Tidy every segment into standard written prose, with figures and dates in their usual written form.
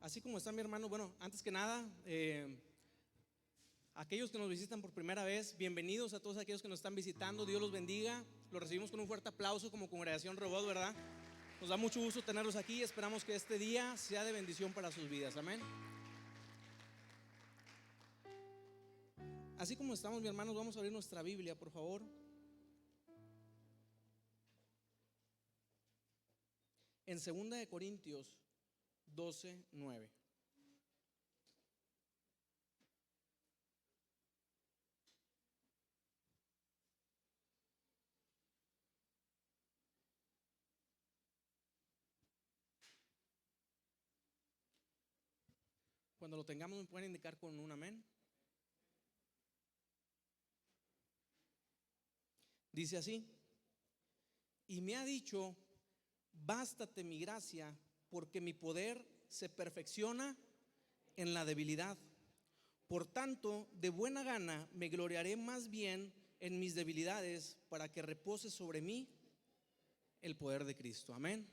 Así como está mi hermano, bueno, antes que nada, aquellos que nos visitan por primera vez, bienvenidos a todos aquellos que nos están visitando, Dios los bendiga. Los recibimos con un fuerte aplauso como congregación Robot, ¿verdad? Nos da mucho gusto tenerlos aquí y esperamos que este día sea de bendición para sus vidas, amén. Así como estamos, mi hermanos, vamos a abrir nuestra Biblia, por favor. En 2 Corintios 12:9. Cuando lo tengamos, me pueden indicar con un amén. Dice así: y me ha dicho, bástate mi gracia, porque mi poder se perfecciona en la debilidad. Por tanto, de buena gana me gloriaré más bien en mis debilidades, para que repose sobre mí el poder de Cristo. Amén.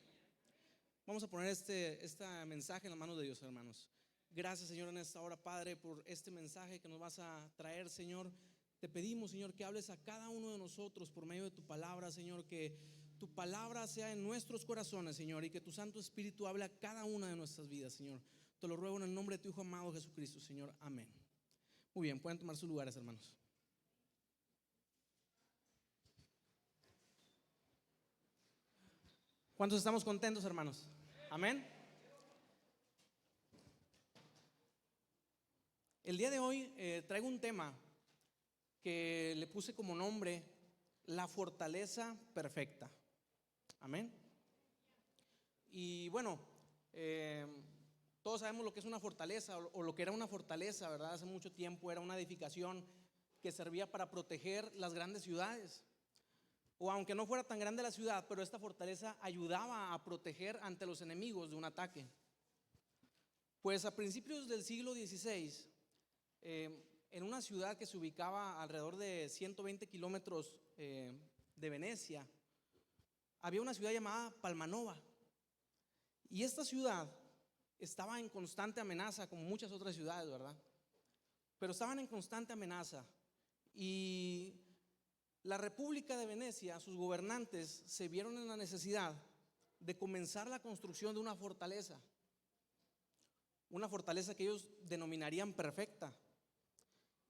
Vamos a poner este mensaje en las manos de Dios, hermanos. Gracias, Señor, en esta hora, Padre, por este mensaje que nos vas a traer, Señor. Te pedimos, Señor, que hables a cada uno de nosotros por medio de tu palabra, Señor, que tu palabra sea en nuestros corazones, Señor, y que tu Santo Espíritu hable a cada una de nuestras vidas, Señor. Te lo ruego en el nombre de tu Hijo amado Jesucristo, Señor. Amén. Muy bien, pueden tomar sus lugares, hermanos. ¿Cuántos estamos contentos, hermanos? Amén. El día de hoy traigo un tema que le puse como nombre la fortaleza perfecta. Amén. Y bueno, todos sabemos lo que es una fortaleza o lo que era una fortaleza, ¿verdad? Hace mucho tiempo era una edificación que servía para proteger las grandes ciudades. O aunque no fuera tan grande la ciudad, pero esta fortaleza ayudaba a proteger ante los enemigos de un ataque. Pues a principios del siglo XVI, en una ciudad que se ubicaba alrededor de 120 kilómetros de Venecia, había una ciudad llamada Palmanova. Y esta ciudad estaba en constante amenaza, como muchas otras ciudades, ¿verdad? Pero estaban en constante amenaza. Y la República de Venecia, sus gobernantes, se vieron en la necesidad de comenzar la construcción de una fortaleza que ellos denominarían perfecta.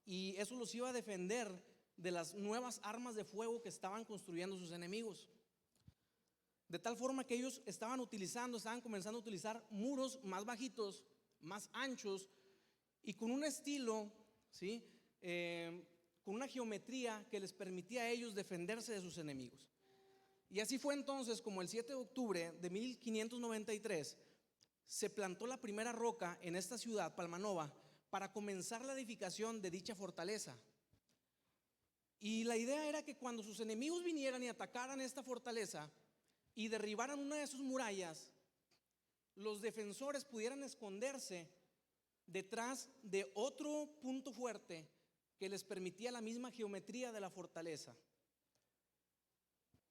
Y eso los iba a defender de las nuevas armas de fuego que estaban construyendo sus enemigos. De tal forma que ellos estaban comenzando a utilizar muros más bajitos, más anchos y con un estilo, ¿sí? Con una geometría que les permitía a ellos defenderse de sus enemigos. Y así fue entonces como el 7 de octubre de 1593 se plantó la primera roca en esta ciudad, Palmanova, para comenzar la edificación de dicha fortaleza. Y la idea era que cuando sus enemigos vinieran y atacaran esta fortaleza y derribaran una de sus murallas, los defensores pudieran esconderse detrás de otro punto fuerte que les permitía la misma geometría de la fortaleza.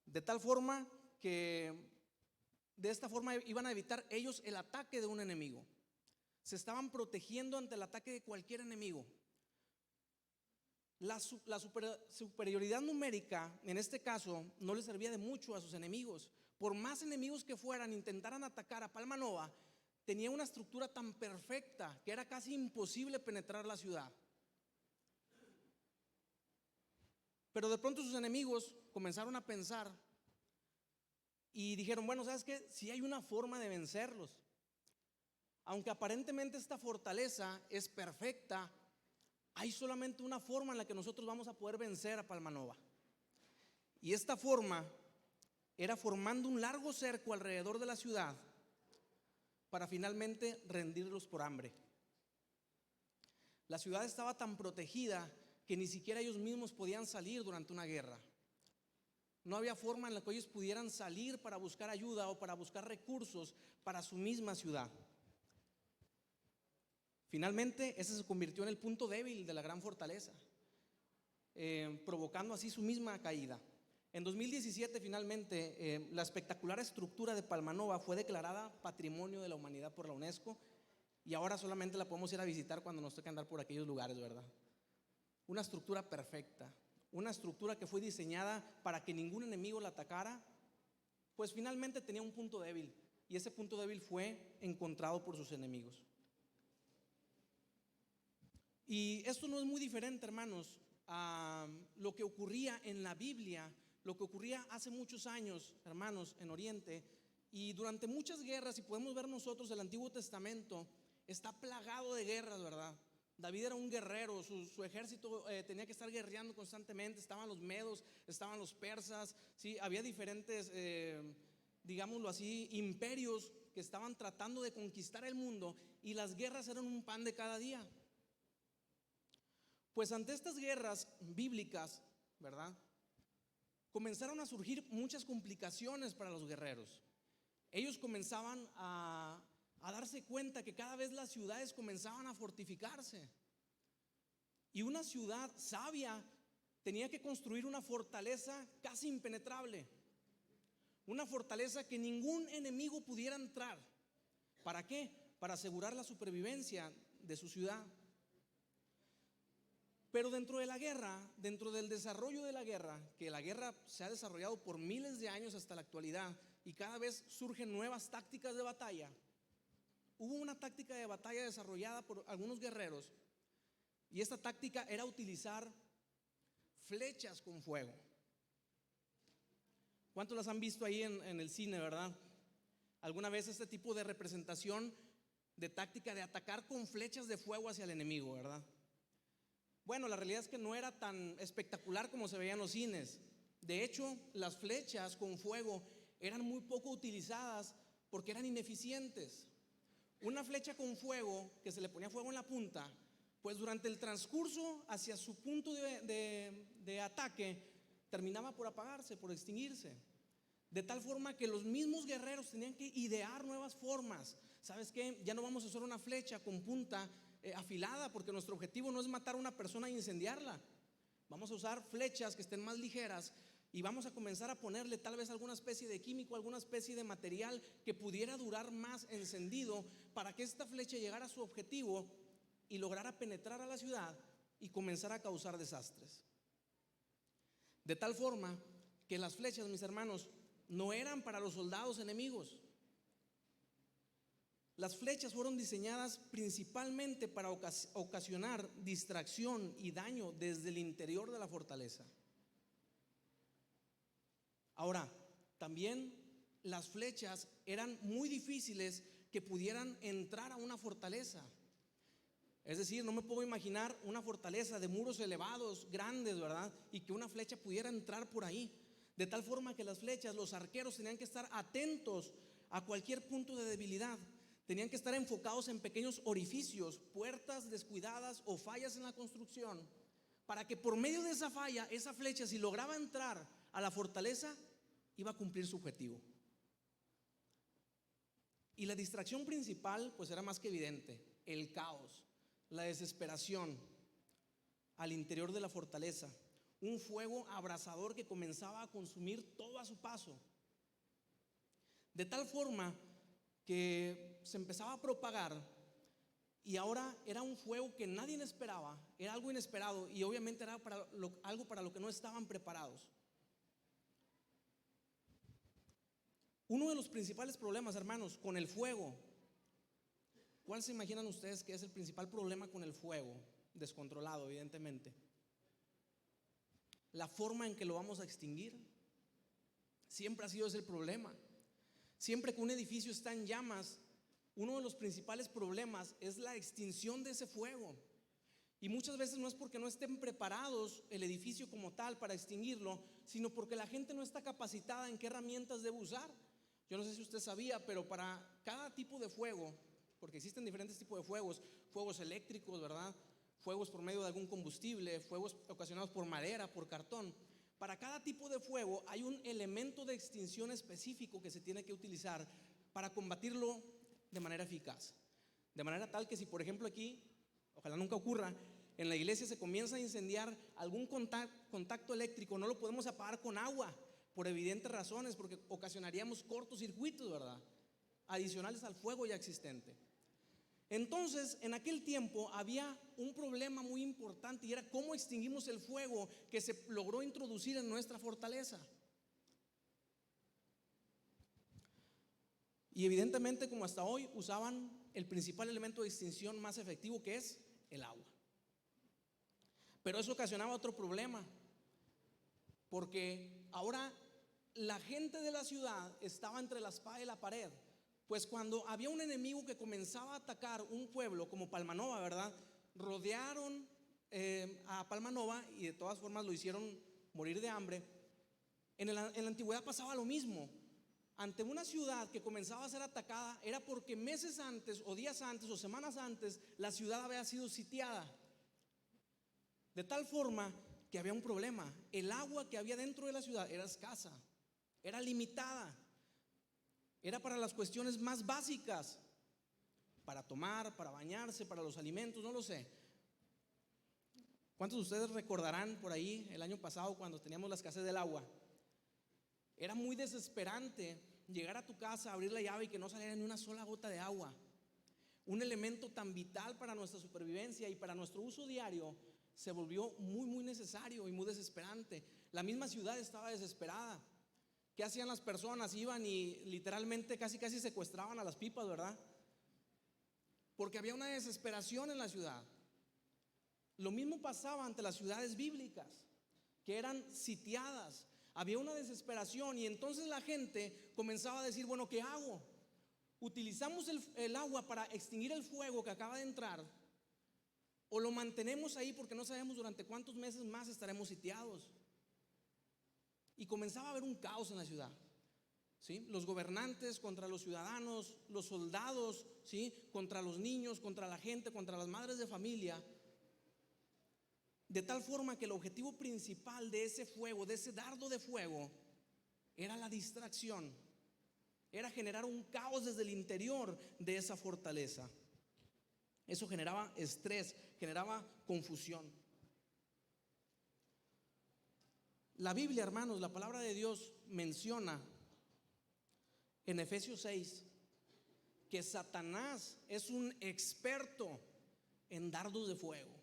De tal forma que de esta forma iban a evitar ellos el ataque de un enemigo. Se estaban protegiendo ante el ataque de cualquier enemigo. La superioridad numérica en este caso no les servía de mucho a sus enemigos. Por más enemigos que fueran, intentaran atacar a Palmanova, tenía una estructura tan perfecta que era casi imposible penetrar la ciudad. Pero de pronto sus enemigos comenzaron a pensar y dijeron, bueno, ¿sabes qué? Si hay una forma de vencerlos. Aunque aparentemente esta fortaleza es perfecta, hay solamente una forma en la que nosotros vamos a poder vencer a Palmanova. Y esta forma era formando un largo cerco alrededor de la ciudad para finalmente rendirlos por hambre. La ciudad estaba tan protegida que ni siquiera ellos mismos podían salir durante una guerra. No había forma en la que ellos pudieran salir para buscar ayuda o para buscar recursos para su misma ciudad. Finalmente, ese se convirtió en el punto débil de la gran fortaleza, provocando así su misma caída. En 2017, finalmente, la espectacular estructura de Palmanova fue declarada Patrimonio de la Humanidad por la UNESCO y ahora solamente la podemos ir a visitar cuando nos toca andar por aquellos lugares, ¿verdad? Una estructura perfecta, una estructura que fue diseñada para que ningún enemigo la atacara, pues finalmente tenía un punto débil, y ese punto débil fue encontrado por sus enemigos. Y esto no es muy diferente, hermanos, a lo que ocurría en la Biblia, lo que ocurría hace muchos años, hermanos, en Oriente. Y durante muchas guerras, y podemos ver nosotros el Antiguo Testamento, está plagado de guerras, ¿verdad? David era un guerrero, su ejército tenía que estar guerreando constantemente. Estaban los medos, estaban los persas, ¿sí? Había diferentes, digámoslo así, imperios que estaban tratando de conquistar el mundo, y las guerras eran un pan de cada día. Pues ante estas guerras bíblicas, ¿verdad?, comenzaron a surgir muchas complicaciones para los guerreros. Ellos comenzaban a darse cuenta que cada vez las ciudades comenzaban a fortificarse. Y una ciudad sabia tenía que construir una fortaleza casi impenetrable, una fortaleza que ningún enemigo pudiera entrar. ¿Para qué? Para asegurar la supervivencia de su ciudad. Pero dentro de la guerra, dentro del desarrollo de la guerra, que la guerra se ha desarrollado por miles de años hasta la actualidad, y cada vez surgen nuevas tácticas de batalla, hubo una táctica de batalla desarrollada por algunos guerreros, y esta táctica era utilizar flechas con fuego. ¿Cuántos las han visto ahí en el cine, verdad? ¿Alguna vez este tipo de representación de táctica de atacar con flechas de fuego hacia el enemigo, verdad? Bueno, la realidad es que no era tan espectacular como se veía en los cines. De hecho, las flechas con fuego eran muy poco utilizadas porque eran ineficientes. Una flecha con fuego, que se le ponía fuego en la punta, pues durante el transcurso hacia su punto de ataque, terminaba por apagarse, por extinguirse. De tal forma que los mismos guerreros tenían que idear nuevas formas. ¿Sabes qué? Ya no vamos a usar una flecha con punta afilada, porque nuestro objetivo no es matar a una persona e incendiarla. Vamos a usar flechas que estén más ligeras, y vamos a comenzar a ponerle tal vez alguna especie de químico, alguna especie de material que pudiera durar más encendido, para que esta flecha llegara a su objetivo y lograra penetrar a la ciudad y comenzar a causar desastres. De tal forma que las flechas, mis hermanos, no eran para los soldados enemigos. Las flechas fueron diseñadas principalmente para ocasionar distracción y daño desde el interior de la fortaleza. Ahora, también las flechas eran muy difíciles que pudieran entrar a una fortaleza. Es decir, no me puedo imaginar una fortaleza de muros elevados, grandes, ¿verdad?, y que una flecha pudiera entrar por ahí. De tal forma que las flechas, los arqueros tenían que estar atentos a cualquier punto de debilidad. Tenían que estar enfocados en pequeños orificios, puertas descuidadas o fallas en la construcción, para que por medio de esa falla, esa flecha, si lograba entrar a la fortaleza, iba a cumplir su objetivo. Y la distracción principal, pues era más que evidente: el caos, la desesperación al interior de la fortaleza, un fuego abrasador que comenzaba a consumir todo a su paso, de tal forma que se empezaba a propagar, y ahora era un fuego que nadie esperaba, era algo inesperado, y obviamente era algo para lo que no estaban preparados. Uno de los principales problemas, hermanos, con el fuego, ¿cuál se imaginan ustedes que es el principal problema con el fuego descontrolado? Evidentemente, la forma en que lo vamos a extinguir. Siempre ha sido ese el problema. Siempre que un edificio está en llamas, uno de los principales problemas es la extinción de ese fuego. Y muchas veces no es porque no estén preparados el edificio como tal para extinguirlo, sino porque la gente no está capacitada en qué herramientas debe usar. Yo no sé si usted sabía, pero para cada tipo de fuego, porque existen diferentes tipos de fuegos: fuegos eléctricos, ¿verdad?, fuegos por medio de algún combustible, fuegos ocasionados por madera, por cartón. Para cada tipo de fuego hay un elemento de extinción específico que se tiene que utilizar para combatirlo de manera eficaz. De manera tal que si, por ejemplo, aquí, ojalá nunca ocurra, en la iglesia se comienza a incendiar algún contacto eléctrico, no lo podemos apagar con agua, por evidentes razones, porque ocasionaríamos cortocircuitos, ¿verdad?, adicionales al fuego ya existente. Entonces, en aquel tiempo había un problema muy importante y era cómo extinguimos el fuego que se logró introducir en nuestra fortaleza. Y evidentemente, como hasta hoy, usaban el principal elemento de extinción más efectivo, que es el agua. Pero eso ocasionaba otro problema, porque ahora la gente de la ciudad estaba entre la espada y la pared. Pues cuando había un enemigo que comenzaba a atacar un pueblo como Palmanova, ¿verdad? Rodearon a Palmanova y de todas formas lo hicieron morir de hambre. En la antigüedad pasaba lo mismo. Ante una ciudad que comenzaba a ser atacada, era porque meses antes o días antes o semanas antes la ciudad había sido sitiada. De tal forma que había un problema. El agua que había dentro de la ciudad era escasa, era limitada. Era para las cuestiones más básicas, para tomar, para bañarse, para los alimentos, no lo sé. ¿Cuántos de ustedes recordarán por ahí el año pasado cuando teníamos la escasez del agua? Era muy desesperante llegar a tu casa, abrir la llave y que no saliera ni una sola gota de agua. Un elemento tan vital para nuestra supervivencia y para nuestro uso diario se volvió muy necesario y muy desesperante. La misma ciudad estaba desesperada. ¿Qué hacían las personas? Iban y literalmente casi secuestraban a las pipas, ¿verdad? Porque había una desesperación en la ciudad. Lo mismo pasaba ante las ciudades bíblicas, que eran sitiadas. Había una desesperación y entonces la gente comenzaba a decir, bueno, ¿qué hago? ¿Utilizamos el agua para extinguir el fuego que acaba de entrar? ¿O lo mantenemos ahí porque no sabemos durante cuántos meses más estaremos sitiados? Y comenzaba a haber un caos en la ciudad, ¿sí? Los gobernantes contra los ciudadanos, los soldados, ¿sí? Contra los niños, contra la gente, contra las madres de familia. De tal forma que el objetivo principal de ese fuego, de ese dardo de fuego, era la distracción. Era generar un caos desde el interior de esa fortaleza. Eso generaba estrés, generaba confusión. La Biblia, hermanos, la palabra de Dios menciona en Efesios 6 que Satanás es un experto en dardos de fuego.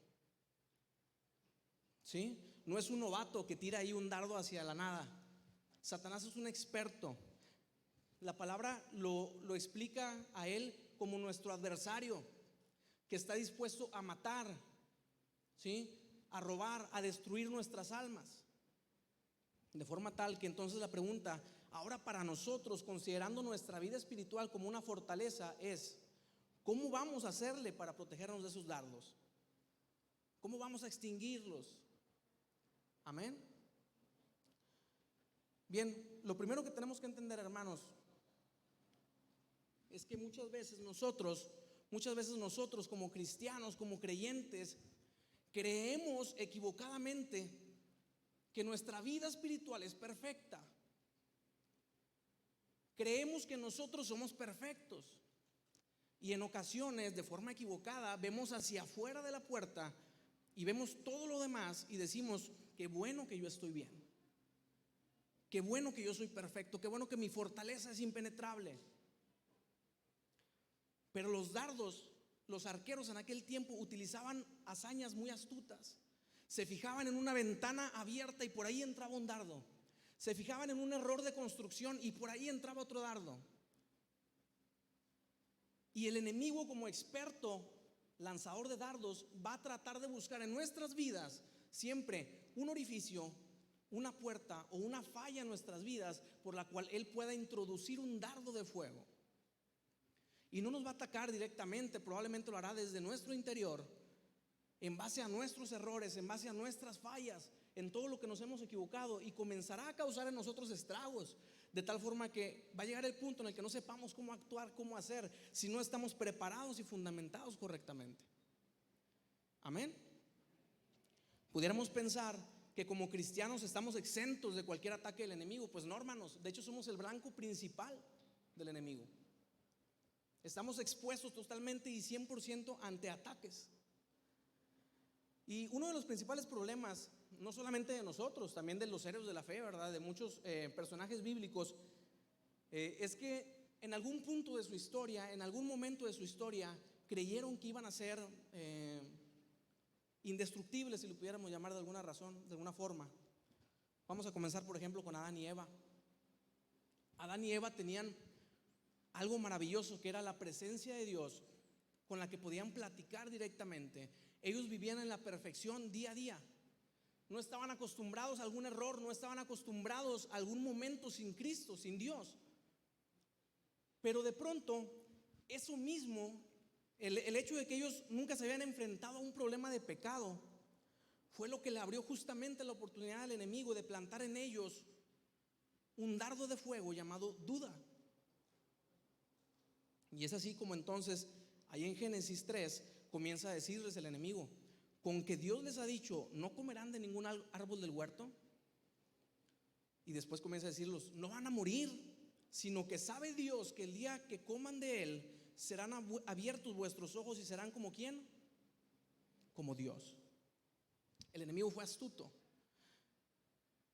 ¿Sí? No es un novato que tira ahí un dardo hacia la nada. Satanás es un experto. La palabra lo explica a él como nuestro adversario, que está dispuesto a matar, ¿sí? A robar, a destruir nuestras almas. De forma tal que entonces la pregunta ahora para nosotros, considerando nuestra vida espiritual como una fortaleza, es: ¿cómo vamos a hacerle para protegernos de esos dardos? ¿Cómo vamos a extinguirlos? Amén. Bien, lo primero que tenemos que entender, hermanos, es que muchas veces nosotros como cristianos, como creyentes, creemos equivocadamente que nuestra vida espiritual es perfecta. Creemos que nosotros somos perfectos y en ocasiones, de forma equivocada, vemos hacia afuera de la puerta y vemos todo lo demás y decimos: qué bueno que yo estoy bien, qué bueno que yo soy perfecto, qué bueno que mi fortaleza es impenetrable. Pero los dardos, los arqueros en aquel tiempo utilizaban hazañas muy astutas. Se fijaban en una ventana abierta y por ahí entraba un dardo. Se fijaban en un error de construcción y por ahí entraba otro dardo. Y el enemigo, como experto lanzador de dardos, va a tratar de buscar en nuestras vidas siempre un orificio, una puerta o una falla en nuestras vidas por la cual él pueda introducir un dardo de fuego. Y no nos va a atacar directamente, probablemente lo hará desde nuestro interior, en base a nuestros errores, en base a nuestras fallas, en todo lo que nos hemos equivocado, y comenzará a causar en nosotros estragos, de tal forma que va a llegar el punto en el que no sepamos cómo actuar, cómo hacer, si no estamos preparados y fundamentados correctamente. Amén. Pudiéramos pensar que como cristianos estamos exentos de cualquier ataque del enemigo. Pues no, hermanos, de hecho somos el blanco principal del enemigo. Estamos expuestos totalmente y 100% ante ataques. Y uno de los principales problemas, no solamente de nosotros, también de los héroes de la fe, ¿verdad? De muchos personajes bíblicos, es que en algún punto de su historia, en algún momento de su historia, creyeron que iban a ser indestructibles, si lo pudiéramos llamar de alguna razón, de alguna forma. Vamos a comenzar, por ejemplo, con Adán y Eva. Adán y Eva tenían algo maravilloso, que era la presencia de Dios, con la que podían platicar directamente. Ellos vivían en la perfección día a día. No estaban acostumbrados a algún error, no estaban acostumbrados a algún momento sin Cristo, sin Dios. Pero de pronto, eso mismo, el hecho de que ellos nunca se habían enfrentado a un problema de pecado, fue lo que le abrió justamente la oportunidad al enemigo de plantar en ellos un dardo de fuego llamado duda. Y es así como entonces, ahí en Génesis 3, comienza a decirles el enemigo: con que Dios les ha dicho, no comerán de ningún árbol del huerto. Y después comienza a decirlos, no van a morir, sino que sabe Dios que el día que coman de él, serán abiertos vuestros ojos y serán como ¿quién? Como Dios. El enemigo fue astuto.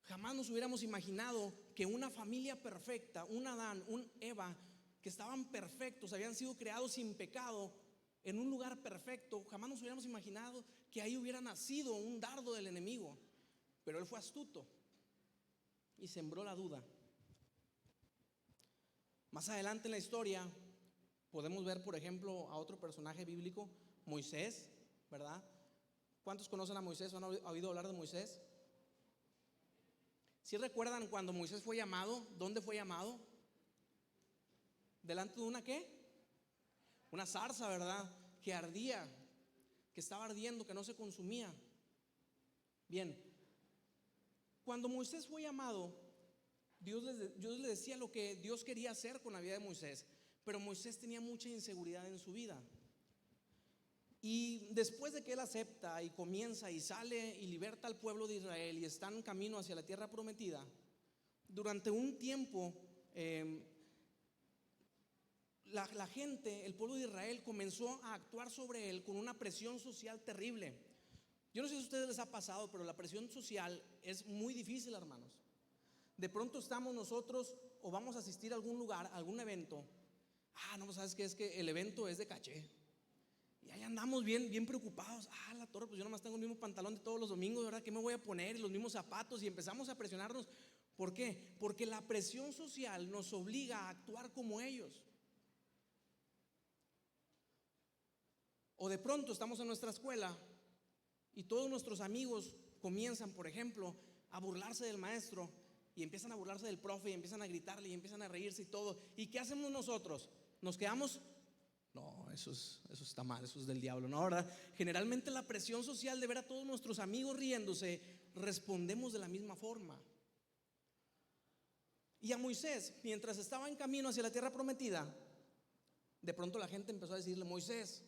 Jamás nos hubiéramos imaginado que una familia perfecta, un Adán, un Eva, que estaban perfectos, habían sido creados sin pecado, en un lugar perfecto, jamás nos hubiéramos imaginado que ahí hubiera nacido un dardo del enemigo. Pero él fue astuto y sembró la duda. Más adelante en la historia podemos ver, por ejemplo, a otro personaje bíblico, Moisés, ¿verdad? ¿Cuántos conocen a Moisés o han oído hablar de Moisés? ¿Sí recuerdan cuando Moisés fue llamado? ¿Dónde fue llamado? ¿Delante de una qué? Una zarza, ¿verdad? Que ardía, que estaba ardiendo, que no se consumía. Bien, cuando Moisés fue llamado, Dios le decía lo que Dios quería hacer con la vida de Moisés, pero Moisés tenía mucha inseguridad en su vida. Y después de que él acepta y comienza y sale y liberta al pueblo de Israel y está en camino hacia la tierra prometida, durante un tiempo la gente, el pueblo de Israel, comenzó a actuar sobre él con una presión social terrible. Yo no sé si a ustedes les ha pasado, pero la presión social es muy difícil, hermanos. De pronto estamos nosotros o vamos a asistir a algún lugar, a algún evento. No, pues sabes que es que el evento es de caché. Y ahí andamos bien preocupados. La torre, pues yo nomás tengo el mismo pantalón de todos los domingos, ¿verdad? ¿Qué me voy a poner? Y los mismos zapatos. Y empezamos a presionarnos. ¿Por qué? Porque la presión social nos obliga a actuar como ellos. O de pronto estamos en nuestra escuela y todos nuestros amigos comienzan, por ejemplo, a burlarse del maestro y empiezan a burlarse del profe y empiezan a gritarle y empiezan a reírse y todo. ¿Y qué hacemos nosotros? Nos quedamos, no, eso está mal, eso es del diablo, ¿no? ¿Verdad? Generalmente la presión social de ver a todos nuestros amigos riéndose, respondemos de la misma forma. Y a Moisés, mientras estaba en camino hacia la tierra prometida, de pronto la gente empezó a decirle: Moisés,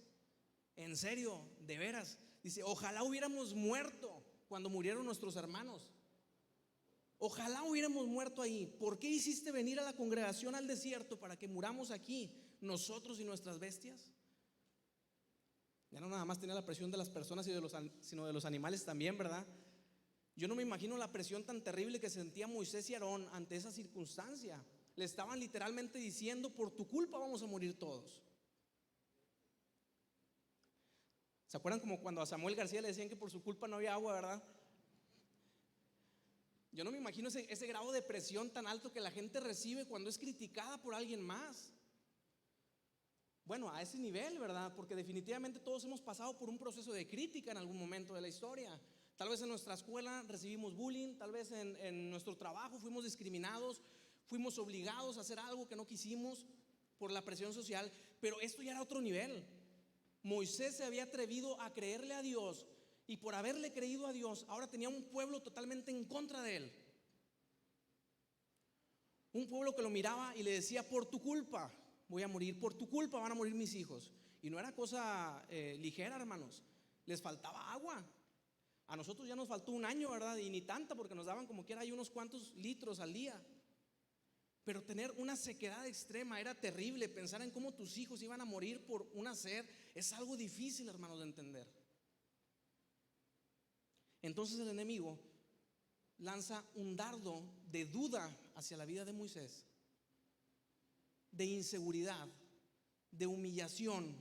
en serio, de veras, dice, ojalá hubiéramos muerto cuando murieron nuestros hermanos. Ojalá hubiéramos muerto ahí. ¿Por qué hiciste venir a la congregación al desierto para que muramos aquí, nosotros y nuestras bestias? Ya no nada más tenía la presión de las personas sino de los animales también, ¿verdad? Yo no me imagino la presión tan terrible que sentía Moisés y Aarón ante esa circunstancia. Le estaban literalmente diciendo: por tu culpa vamos a morir todos. ¿Se acuerdan como cuando a Samuel García le decían que por su culpa no había agua, verdad? Yo no me imagino ese grado de presión tan alto que la gente recibe cuando es criticada por alguien más. Bueno, a ese nivel, ¿verdad? Porque definitivamente todos hemos pasado por un proceso de crítica en algún momento de la historia. Tal vez en nuestra escuela recibimos bullying, tal vez en nuestro trabajo fuimos discriminados, fuimos obligados a hacer algo que no quisimos por la presión social, pero esto ya era otro nivel. Moisés se había atrevido a creerle a Dios, y por haberle creído a Dios, ahora tenía un pueblo totalmente en contra de él. Un pueblo que lo miraba y le decía: por tu culpa voy a morir, por tu culpa van a morir mis hijos. Y no era cosa ligera, hermanos. Les faltaba agua. A nosotros ya nos faltó un año, ¿verdad? Y ni tanta, porque nos daban como quiera ahí unos cuantos litros al día. Pero tener una sequedad extrema era terrible. Pensar en cómo tus hijos iban a morir por una sed es algo difícil, hermanos, de entender. Entonces el enemigo lanza un dardo de duda hacia la vida de Moisés, de inseguridad, de humillación,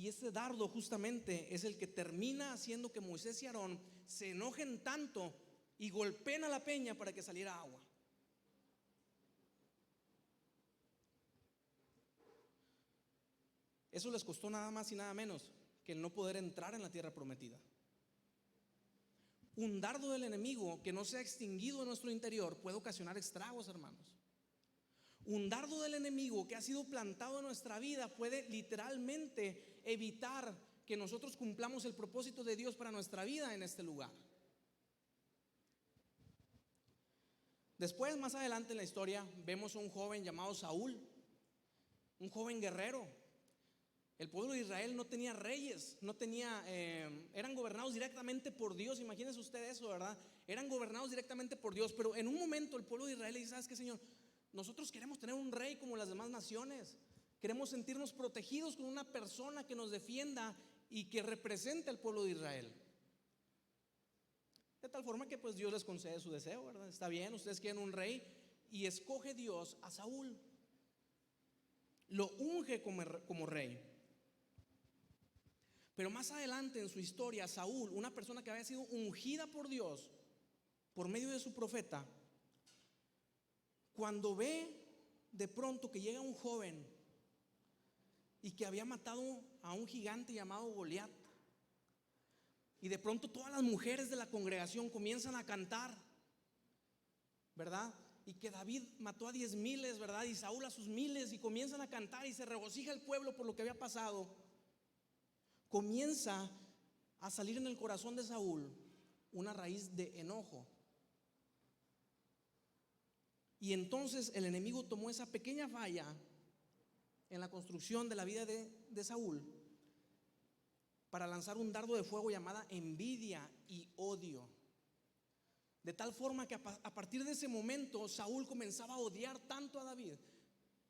Y ese dardo justamente es el que termina haciendo que Moisés y Aarón se enojen tanto y golpeen a la peña para que saliera agua. Eso les costó nada más y nada menos que el no poder entrar en la tierra prometida. Un dardo del enemigo que no se ha extinguido en nuestro interior puede ocasionar estragos, hermanos. Un dardo del enemigo que ha sido plantado en nuestra vida puede literalmente evitar que nosotros cumplamos el propósito de Dios para nuestra vida en este lugar. Después, más adelante en la historia, vemos a un joven llamado Saúl, un joven guerrero. El pueblo de Israel no tenía reyes, eran gobernados directamente por Dios. Imagínense usted eso, ¿verdad? Eran gobernados directamente por Dios. Pero en un momento el pueblo de Israel le dice: ¿sabes qué, Señor? Nosotros queremos tener un rey como las demás naciones. Queremos sentirnos protegidos con una persona que nos defienda y que represente al pueblo de Israel. De tal forma que pues Dios les concede su deseo, ¿verdad? Está bien, ustedes quieren un rey, y escoge Dios a Saúl. Lo unge como rey. Pero más adelante en su historia, Saúl, una persona que había sido ungida por Dios por medio de su profeta, cuando ve de pronto que llega un joven y que había matado a un gigante llamado Goliat, y de pronto todas las mujeres de la congregación comienzan a cantar, ¿verdad? Y que David mató a 10,000, ¿verdad? Y Saúl a sus 1,000, y comienzan a cantar y se regocija el pueblo por lo que había pasado. Comienza a salir en el corazón de Saúl una raíz de enojo. Y entonces el enemigo tomó esa pequeña falla en la construcción de la vida de Saúl para lanzar un dardo de fuego llamada envidia y odio. De tal forma que a partir de ese momento Saúl comenzaba a odiar tanto a David.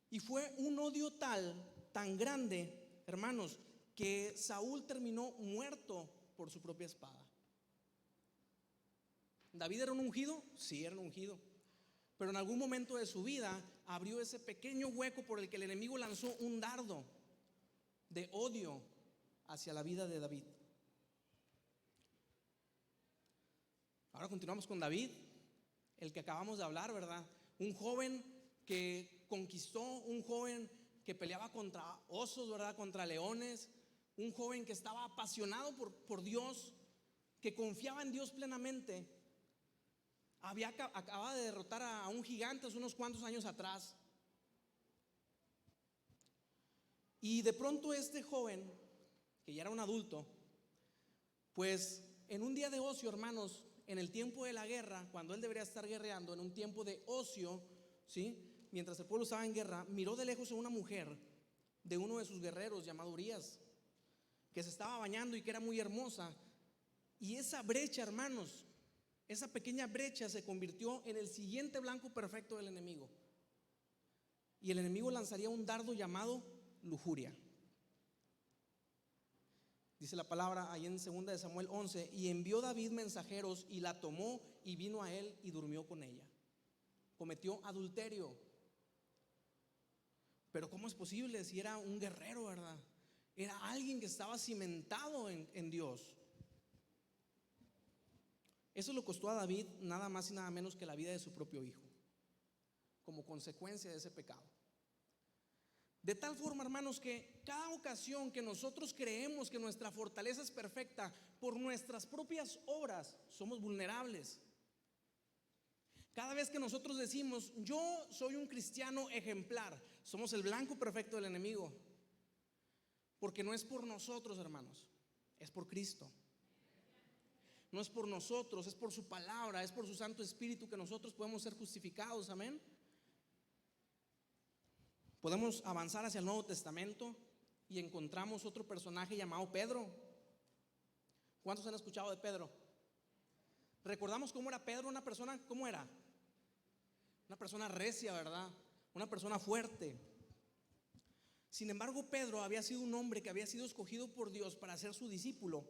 Y fue un odio tan grande, hermanos, que Saúl terminó muerto por su propia espada. ¿David era un ungido? Sí, era un ungido. Pero en algún momento de su vida abrió ese pequeño hueco por el que el enemigo lanzó un dardo de odio hacia la vida de David. Ahora continuamos con David, el que acabamos de hablar, ¿verdad? Un joven que conquistó, un joven que peleaba contra osos, ¿verdad? Contra leones, un joven que estaba apasionado por Dios, que confiaba en Dios plenamente. Acababa de derrotar a un gigante hace unos cuantos años atrás. Y de pronto este joven, que ya era un adulto, pues en un día de ocio, hermanos, en el tiempo de la guerra, cuando él debería estar guerreando, en un tiempo de ocio, ¿sí? Mientras el pueblo estaba en guerra, miró de lejos a una mujer de uno de sus guerreros llamado Urías, que se estaba bañando y que era muy hermosa. Y esa brecha, hermanos, esa pequeña brecha se convirtió en el siguiente blanco perfecto del enemigo. Y el enemigo lanzaría un dardo llamado lujuria. Dice la palabra ahí en 2 de Samuel 11: y envió David mensajeros y la tomó y vino a él y durmió con ella. Cometió adulterio. Pero ¿cómo es posible si era un guerrero, verdad? Era alguien que estaba cimentado en Dios. Eso le costó a David nada más y nada menos que la vida de su propio hijo, como consecuencia de ese pecado. De tal forma, hermanos, que cada ocasión que nosotros creemos que nuestra fortaleza es perfecta, por nuestras propias obras somos vulnerables. Cada vez que nosotros decimos: yo soy un cristiano ejemplar, somos el blanco perfecto del enemigo. Porque no es por nosotros, hermanos, es por Cristo. No es por nosotros, es por su palabra, es por su Santo Espíritu que nosotros podemos ser justificados, amén. Podemos avanzar hacia el Nuevo Testamento y encontramos otro personaje llamado Pedro. ¿Cuántos han escuchado de Pedro? Recordamos cómo era Pedro, una persona, ¿cómo era? Una persona recia, ¿verdad? Una persona fuerte. Sin embargo, Pedro había sido un hombre que había sido escogido por Dios para ser su discípulo.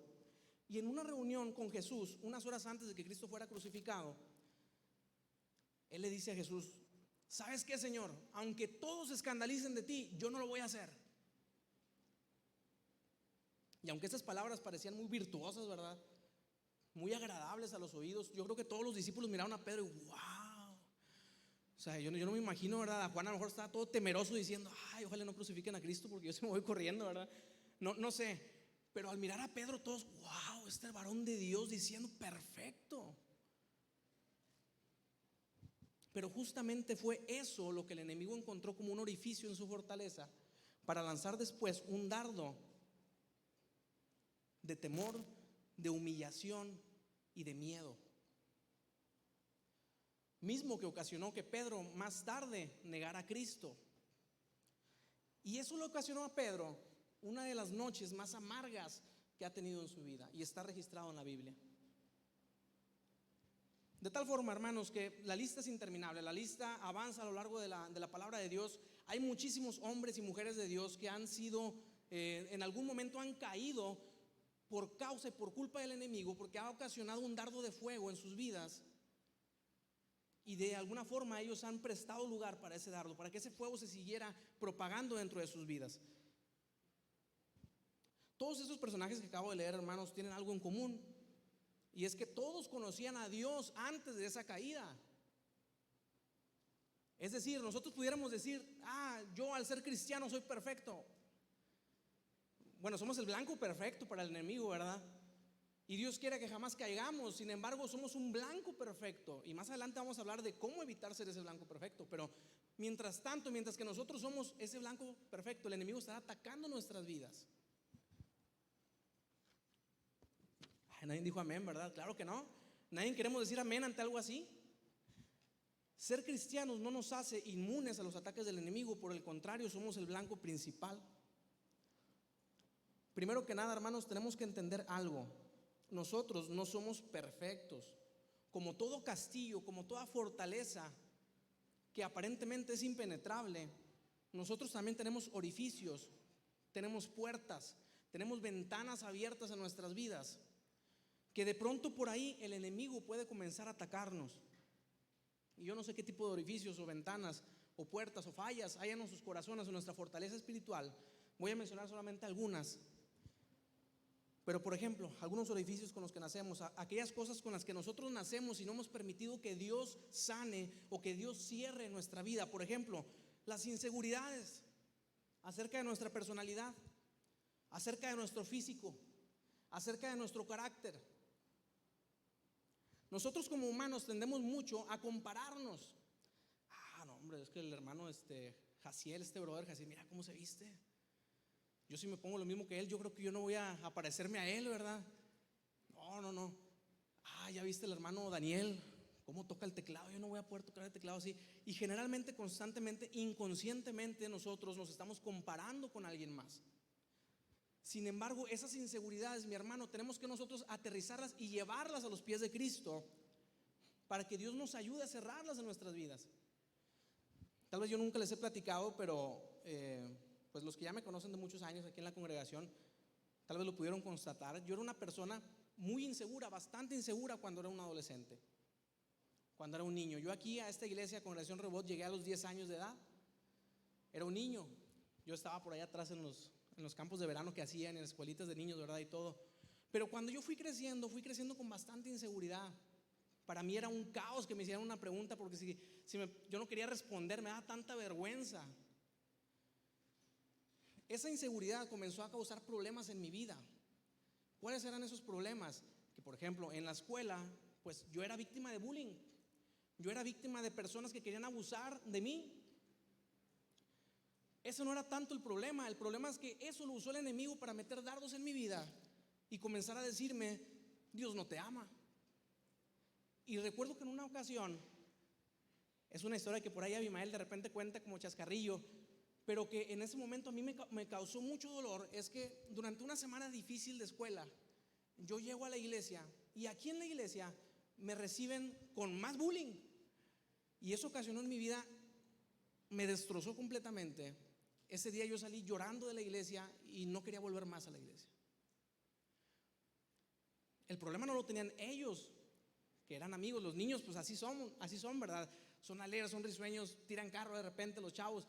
Y en una reunión con Jesús, unas horas antes de que Cristo fuera crucificado, él le dice a Jesús: ¿sabes qué, Señor? Aunque todos se escandalicen de ti, yo no lo voy a hacer. Y aunque esas palabras parecían muy virtuosas, ¿verdad?, muy agradables a los oídos, yo creo que todos los discípulos miraron a Pedro y wow. O sea, yo no me imagino, ¿verdad? A Juan a lo mejor estaba todo temeroso diciendo, ay, ojalá no crucifiquen a Cristo porque yo se me voy corriendo, ¿verdad? No sé. Pero al mirar a Pedro todos, wow, este varón de Dios diciendo perfecto. Pero justamente fue eso lo que el enemigo encontró como un orificio en su fortaleza para lanzar después un dardo de temor, de humillación y de miedo, mismo que ocasionó que Pedro más tarde negara a Cristo. Y eso le ocasionó a Pedro una de las noches más amargas que ha tenido en su vida, y está registrado en la Biblia. De tal forma, hermanos, que la lista es interminable, la lista avanza a lo largo de la palabra de Dios. Hay muchísimos hombres y mujeres de Dios que han sido, en algún momento han caído por causa y por culpa del enemigo, porque ha ocasionado un dardo de fuego en sus vidas. Y de alguna forma ellos han prestado lugar para ese dardo, para que ese fuego se siguiera propagando dentro de sus vidas. Todos esos personajes que acabo de leer, hermanos, tienen algo en común, y es que todos conocían a Dios antes de esa caída. Es decir, nosotros pudiéramos decir, yo al ser cristiano soy perfecto. Bueno, somos el blanco perfecto para el enemigo, ¿verdad? Y Dios quiere que jamás caigamos. Sin embargo, somos un blanco perfecto. Y más adelante vamos a hablar de cómo evitar ser ese blanco perfecto. Pero mientras tanto, mientras que nosotros somos ese blanco perfecto, el enemigo estará atacando nuestras vidas. Nadie dijo amén, ¿verdad? Claro que no. Nadie queremos decir amén ante algo así. Ser cristianos no nos hace inmunes a los ataques del enemigo. Por el contrario, somos el blanco principal. Primero que nada, hermanos, tenemos que entender algo. Nosotros no somos perfectos. Como todo castillo, como toda fortaleza que aparentemente es impenetrable, nosotros también tenemos orificios, tenemos puertas, tenemos ventanas abiertas en nuestras vidas, que de pronto por ahí el enemigo puede comenzar a atacarnos. Y yo no sé qué tipo de orificios o ventanas o puertas o fallas hay en nuestros corazones, en nuestra fortaleza espiritual. Voy a mencionar solamente algunas. Pero por ejemplo, algunos orificios con los que nacemos, aquellas cosas con las que nosotros nacemos y no hemos permitido que Dios sane o que Dios cierre nuestra vida. Por ejemplo, las inseguridades acerca de nuestra personalidad, acerca de nuestro físico, acerca de nuestro carácter. Nosotros como humanos tendemos mucho a compararnos. No, hombre, es que el hermano Jaciel, brother Jaciel, mira cómo se viste. Yo si me pongo lo mismo que él, yo creo que yo no voy a parecerme a él, ¿verdad? No. Ya viste el hermano Daniel, cómo toca el teclado, yo no voy a poder tocar el teclado así. Y generalmente, constantemente, inconscientemente nosotros nos estamos comparando con alguien más. Sin embargo, esas inseguridades, mi hermano, tenemos que nosotros aterrizarlas y llevarlas a los pies de Cristo para que Dios nos ayude a cerrarlas en nuestras vidas. Tal vez yo nunca les he platicado, pero pues los que ya me conocen de muchos años aquí en la congregación, tal vez lo pudieron constatar. Yo era una persona muy insegura, bastante insegura cuando era un adolescente, cuando era un niño. Yo aquí a esta iglesia, Congregación Rebot, llegué a los 10 años de edad. Era un niño. Yo estaba por allá atrás en los campos de verano que hacían, en las escuelitas de niños, ¿verdad? Y todo. Pero cuando yo fui creciendo con bastante inseguridad. Para mí era un caos que me hicieran una pregunta, porque yo no quería responder, me daba tanta vergüenza. Esa inseguridad comenzó a causar problemas en mi vida. ¿Cuáles eran esos problemas? Que por ejemplo, en la escuela, pues yo era víctima de bullying. Yo era víctima de personas que querían abusar de mí. Eso no era tanto el problema es que eso lo usó el enemigo para meter dardos en mi vida y comenzar a decirme, Dios no te ama. Y recuerdo que en una ocasión, es una historia que por ahí Abimael de repente cuenta como chascarrillo, pero que en ese momento a mí me causó mucho dolor. Es que durante una semana difícil de escuela, yo llego a la iglesia y aquí en la iglesia me reciben con más bullying, y eso ocasionó en mi vida, me destrozó completamente. Ese día yo salí llorando de la iglesia y no quería volver más a la iglesia. El problema no lo tenían ellos, que eran amigos. Los niños pues así son, ¿verdad? Son alegres, son risueños, tiran carro de repente los chavos.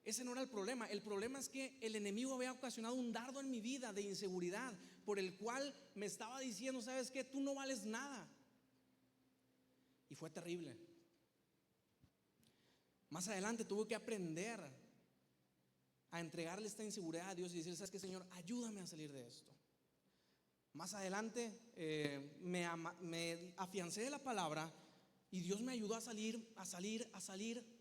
Ese no era el problema. El problema es que el enemigo había ocasionado un dardo en mi vida de inseguridad, por el cual me estaba diciendo: ¿sabes qué? Tú no vales nada. Y fue terrible. Más adelante tuve que aprender a entregarle esta inseguridad a Dios y decir: ¿sabes qué, Señor? Ayúdame a salir de esto. Más adelante me afiancé de la palabra y Dios me ayudó a salir.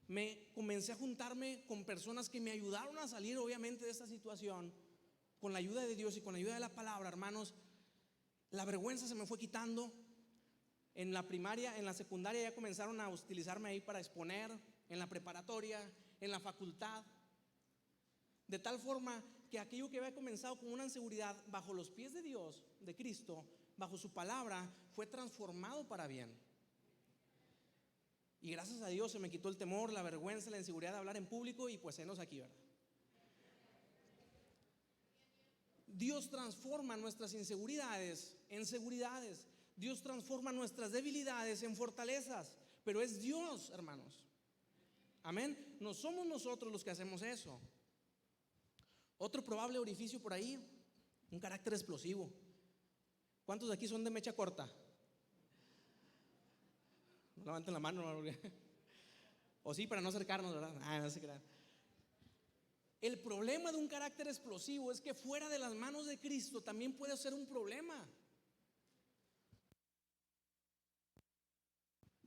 Me comencé a juntarme con personas que me ayudaron a salir, obviamente, de esta situación. Con la ayuda de Dios y con la ayuda de la palabra, hermanos, la vergüenza se me fue quitando. En la primaria, en la secundaria ya comenzaron a utilizarme ahí para exponer, en la preparatoria, en la facultad. De tal forma que aquello que había comenzado con una inseguridad, bajo los pies de Dios, de Cristo, bajo su palabra, fue transformado para bien. Y gracias a Dios se me quitó el temor, la vergüenza, la inseguridad de hablar en público, y pues enos aquí, ¿verdad? Dios transforma nuestras inseguridades en seguridades. Dios transforma nuestras debilidades en fortalezas. Pero es Dios, hermanos. Amén. No somos nosotros los que hacemos eso. Otro probable orificio por ahí: un carácter explosivo. ¿Cuántos de aquí son de mecha corta? No levanten la mano, ¿no? O sí, para no acercarnos, ¿verdad? No se crean. El problema de un carácter explosivo es que fuera de las manos de Cristo también puede ser un problema.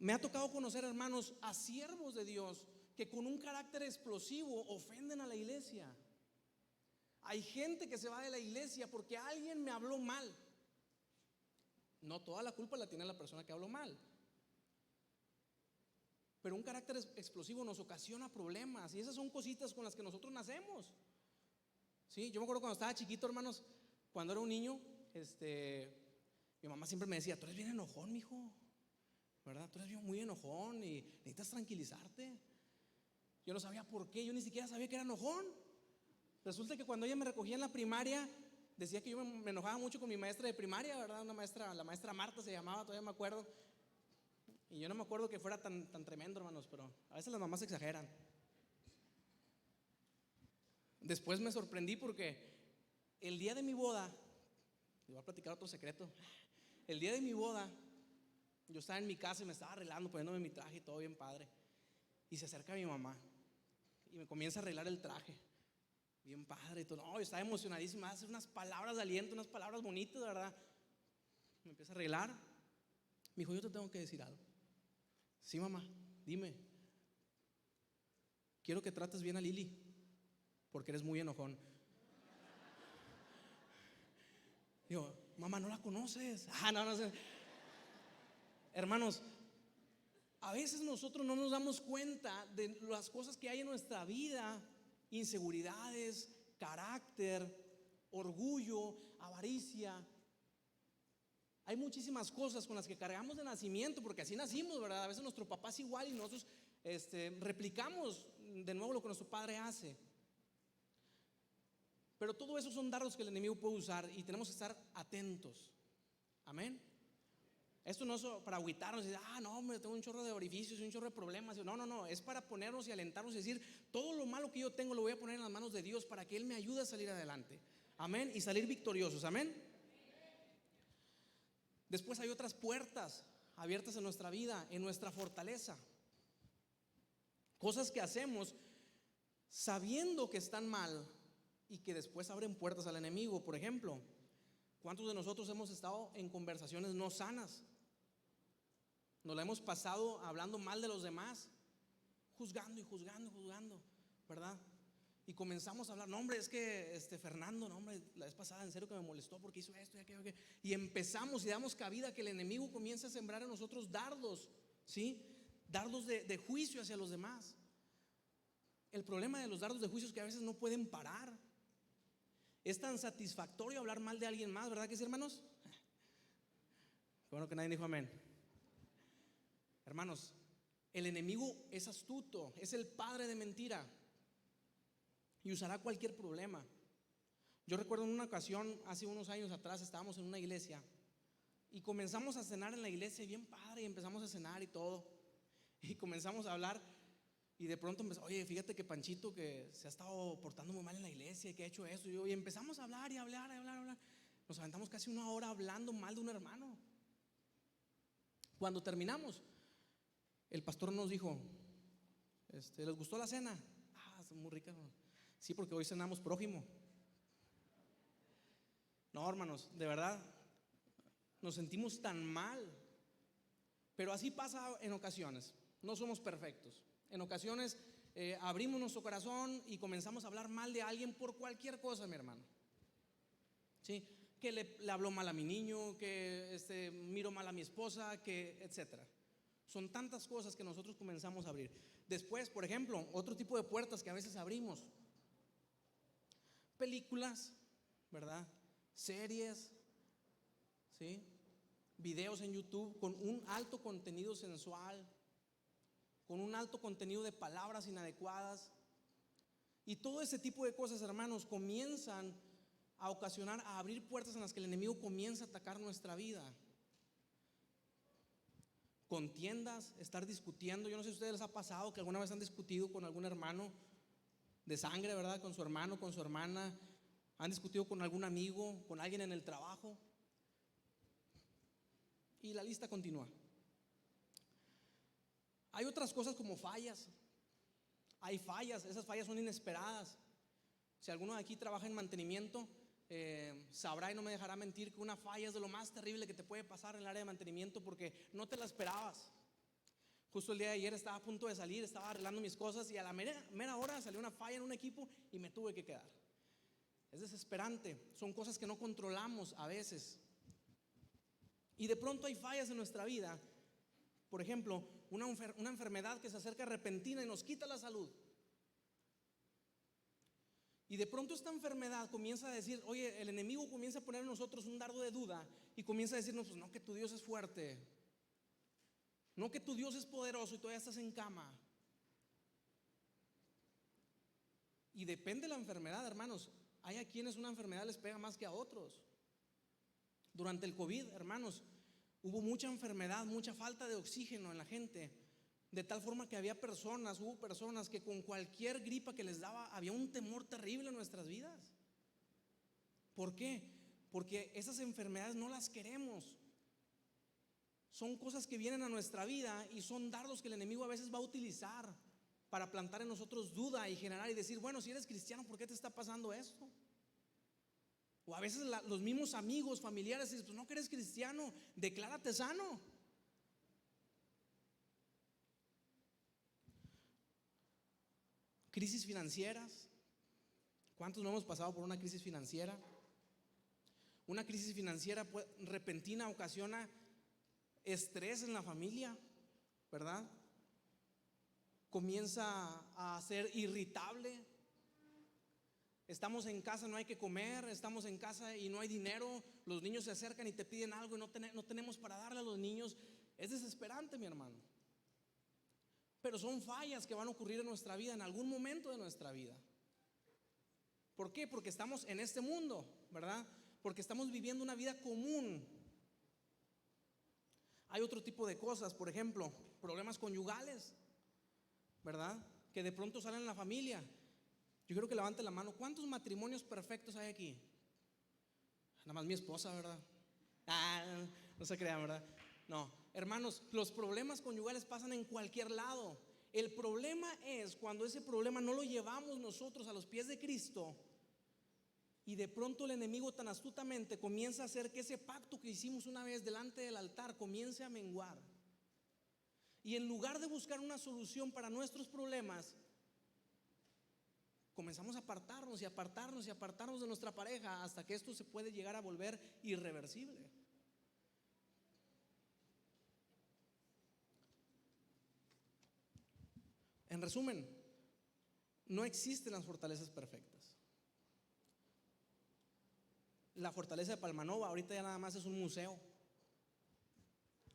Me ha tocado conocer, hermanos, a siervos de Dios que con un carácter explosivo ofenden a la iglesia. Hay gente que se va de la iglesia porque alguien me habló mal. No toda la culpa la tiene la persona que habló mal, pero un carácter explosivo nos ocasiona problemas, y esas son cositas con las que nosotros nacemos. ¿Sí? Yo me acuerdo cuando estaba chiquito, hermanos, cuando era un niño, mi mamá siempre me decía: tú eres bien enojón, mijo, ¿verdad? Tú eres muy enojón y necesitas tranquilizarte. Yo no sabía por qué, yo ni siquiera sabía que era enojón. Resulta que cuando ella me recogía en la primaria, decía que yo me enojaba mucho con mi maestra de primaria, ¿verdad? Una maestra, la maestra Marta se llamaba, todavía me acuerdo. Y yo no me acuerdo que fuera tan tremendo, hermanos, pero a veces las mamás exageran. Después me sorprendí porque el día de mi boda, les voy a platicar otro secreto. El día de mi boda, yo estaba en mi casa y me estaba arreglando, poniéndome mi traje y todo bien padre. Y se acerca mi mamá y me comienza a arreglar el traje, bien padre y todo. No, yo estaba emocionadísima, hace unas palabras de aliento, unas palabras bonitas, ¿verdad? Me empieza a arreglar. Me dijo: yo te tengo que decir algo. Sí, mamá, dime. Quiero que trates bien a Lili, porque eres muy enojón. Digo: mamá, ¿no la conoces? No sé. Hermanos, a veces nosotros no nos damos cuenta de las cosas que hay en nuestra vida: inseguridades, carácter, orgullo, avaricia. Hay muchísimas cosas con las que cargamos de nacimiento, porque así nacimos, ¿verdad? A veces nuestro papá es igual y nosotros replicamos de nuevo lo que nuestro padre hace. Pero todo eso son dardos que el enemigo puede usar y tenemos que estar atentos. Amén. Esto no es para agüitarnos y decir: no, me tengo un chorro de orificios y un chorro de problemas. No, es para ponernos y alentarnos y decir: todo lo malo que yo tengo lo voy a poner en las manos de Dios para que Él me ayude a salir adelante. Amén. Y salir victoriosos. Amén. Después hay otras puertas abiertas en nuestra vida, en nuestra fortaleza. Cosas que hacemos sabiendo que están mal y que después abren puertas al enemigo. Por ejemplo, ¿cuántos de nosotros hemos estado en conversaciones no sanas? Nos la hemos pasado hablando mal de los demás, juzgando, ¿verdad? Y comenzamos a hablar: no, hombre, es que Fernando, no, hombre, la vez pasada en serio que me molestó porque hizo esto y aquello. Y empezamos y damos cabida a que el enemigo comience a sembrar en nosotros dardos, ¿sí? Dardos de juicio hacia los demás. El problema de los dardos de juicio es que a veces no pueden parar. Es tan satisfactorio hablar mal de alguien más, ¿verdad que sí, hermanos? Bueno, que nadie dijo amén. Hermanos, el enemigo es astuto, es el padre de mentira y usará cualquier problema. Yo recuerdo en una ocasión, hace unos años atrás, estábamos en una iglesia y comenzamos a cenar en la iglesia, bien padre, y empezamos a cenar y todo. Y comenzamos a hablar, y Y de pronto empezó, oye, fíjate que Panchito que se ha estado portando muy mal en la iglesia y que ha hecho eso. Y empezamos a hablar y hablar y hablar, hablar. Nos aventamos casi una hora hablando mal de un hermano. Cuando terminamos, el pastor nos dijo, ¿les gustó la cena? Está muy rica. Sí, porque hoy cenamos prójimo. No, hermanos, de verdad, nos sentimos tan mal. Pero así pasa en ocasiones. No somos perfectos. En ocasiones abrimos nuestro corazón y comenzamos a hablar mal de alguien por cualquier cosa, mi hermano. ¿Sí? Que le habló mal a mi niño, que miro mal a mi esposa, que etcétera. Son tantas cosas que nosotros comenzamos a abrir. Después, por ejemplo, otro tipo de puertas que a veces abrimos: películas, ¿verdad? Series, ¿sí? Videos en YouTube con un alto contenido sensual, con un alto contenido de palabras inadecuadas. Y todo ese tipo de cosas, hermanos, comienzan a ocasionar, a abrir puertas en las que el enemigo comienza a atacar nuestra vida. Contiendas, estar discutiendo. Yo no sé si a ustedes les ha pasado que alguna vez han discutido con algún hermano de sangre, ¿verdad? Con su hermano, con su hermana. Han discutido con algún amigo, con alguien en el trabajo. Y la lista continúa. Hay otras cosas como fallas. Hay fallas, esas fallas son inesperadas. Si alguno de aquí trabaja en mantenimiento, sabrá y no me dejará mentir que una falla es de lo más terrible que te puede pasar en el área de mantenimiento, porque no te la esperabas. Justo el día de ayer estaba a punto de salir, estaba arreglando mis cosas y a la mera hora salió una falla en un equipo y me tuve que quedar. Es desesperante, son cosas que no controlamos a veces. Y de pronto hay fallas en nuestra vida. Por ejemplo, una enfermedad que se acerca repentina y nos quita la salud. Y de pronto esta enfermedad comienza a decir, oye, el enemigo comienza a poner en nosotros un dardo de duda y comienza a decirnos, pues no, que tu Dios es fuerte, no, que tu Dios es poderoso y todavía estás en cama. Y depende de la enfermedad, hermanos. Hay a quienes una enfermedad les pega más que a otros. Durante el COVID, hermanos, hubo mucha enfermedad, mucha falta de oxígeno en la gente, de tal forma que hubo personas que con cualquier gripa que les daba, había un temor terrible en nuestras vidas. ¿Por qué? Porque esas enfermedades no las queremos. Son cosas que vienen a nuestra vida y son dardos que el enemigo a veces va a utilizar para plantar en nosotros duda y generar y decir, bueno, si eres cristiano, ¿por qué te está pasando esto? O a veces los mismos amigos, familiares dicen, pues no, que eres cristiano, declárate sano. Crisis financieras. ¿Cuántos no hemos pasado por una crisis financiera? Una crisis financiera repentina ocasiona estrés en la familia, ¿verdad? Comienza a ser irritable. Estamos en casa, no hay que comer. Estamos en casa y no hay dinero. Los niños se acercan y te piden algo y no tenemos para darle a los niños. Es desesperante, mi hermano. Pero son fallas que van a ocurrir en nuestra vida, en algún momento de nuestra vida. ¿Por qué? Porque estamos en este mundo, ¿verdad? Porque estamos viviendo una vida común. Hay otro tipo de cosas, por ejemplo, problemas conyugales, ¿verdad? Que de pronto salen en la familia. Yo quiero que levante la mano. ¿Cuántos matrimonios perfectos hay aquí? Nada más mi esposa, ¿verdad? No se crean, ¿verdad? No, hermanos, los problemas conyugales pasan en cualquier lado. El problema es cuando ese problema no lo llevamos nosotros a los pies de Cristo y de pronto el enemigo tan astutamente comienza a hacer que ese pacto que hicimos una vez delante del altar comience a menguar. Y en lugar de buscar una solución para nuestros problemas, comenzamos a apartarnos y apartarnos y apartarnos de nuestra pareja hasta que esto se puede llegar a volver irreversible. En resumen, no existen las fortalezas perfectas. La fortaleza de Palmanova ahorita ya nada más es un museo.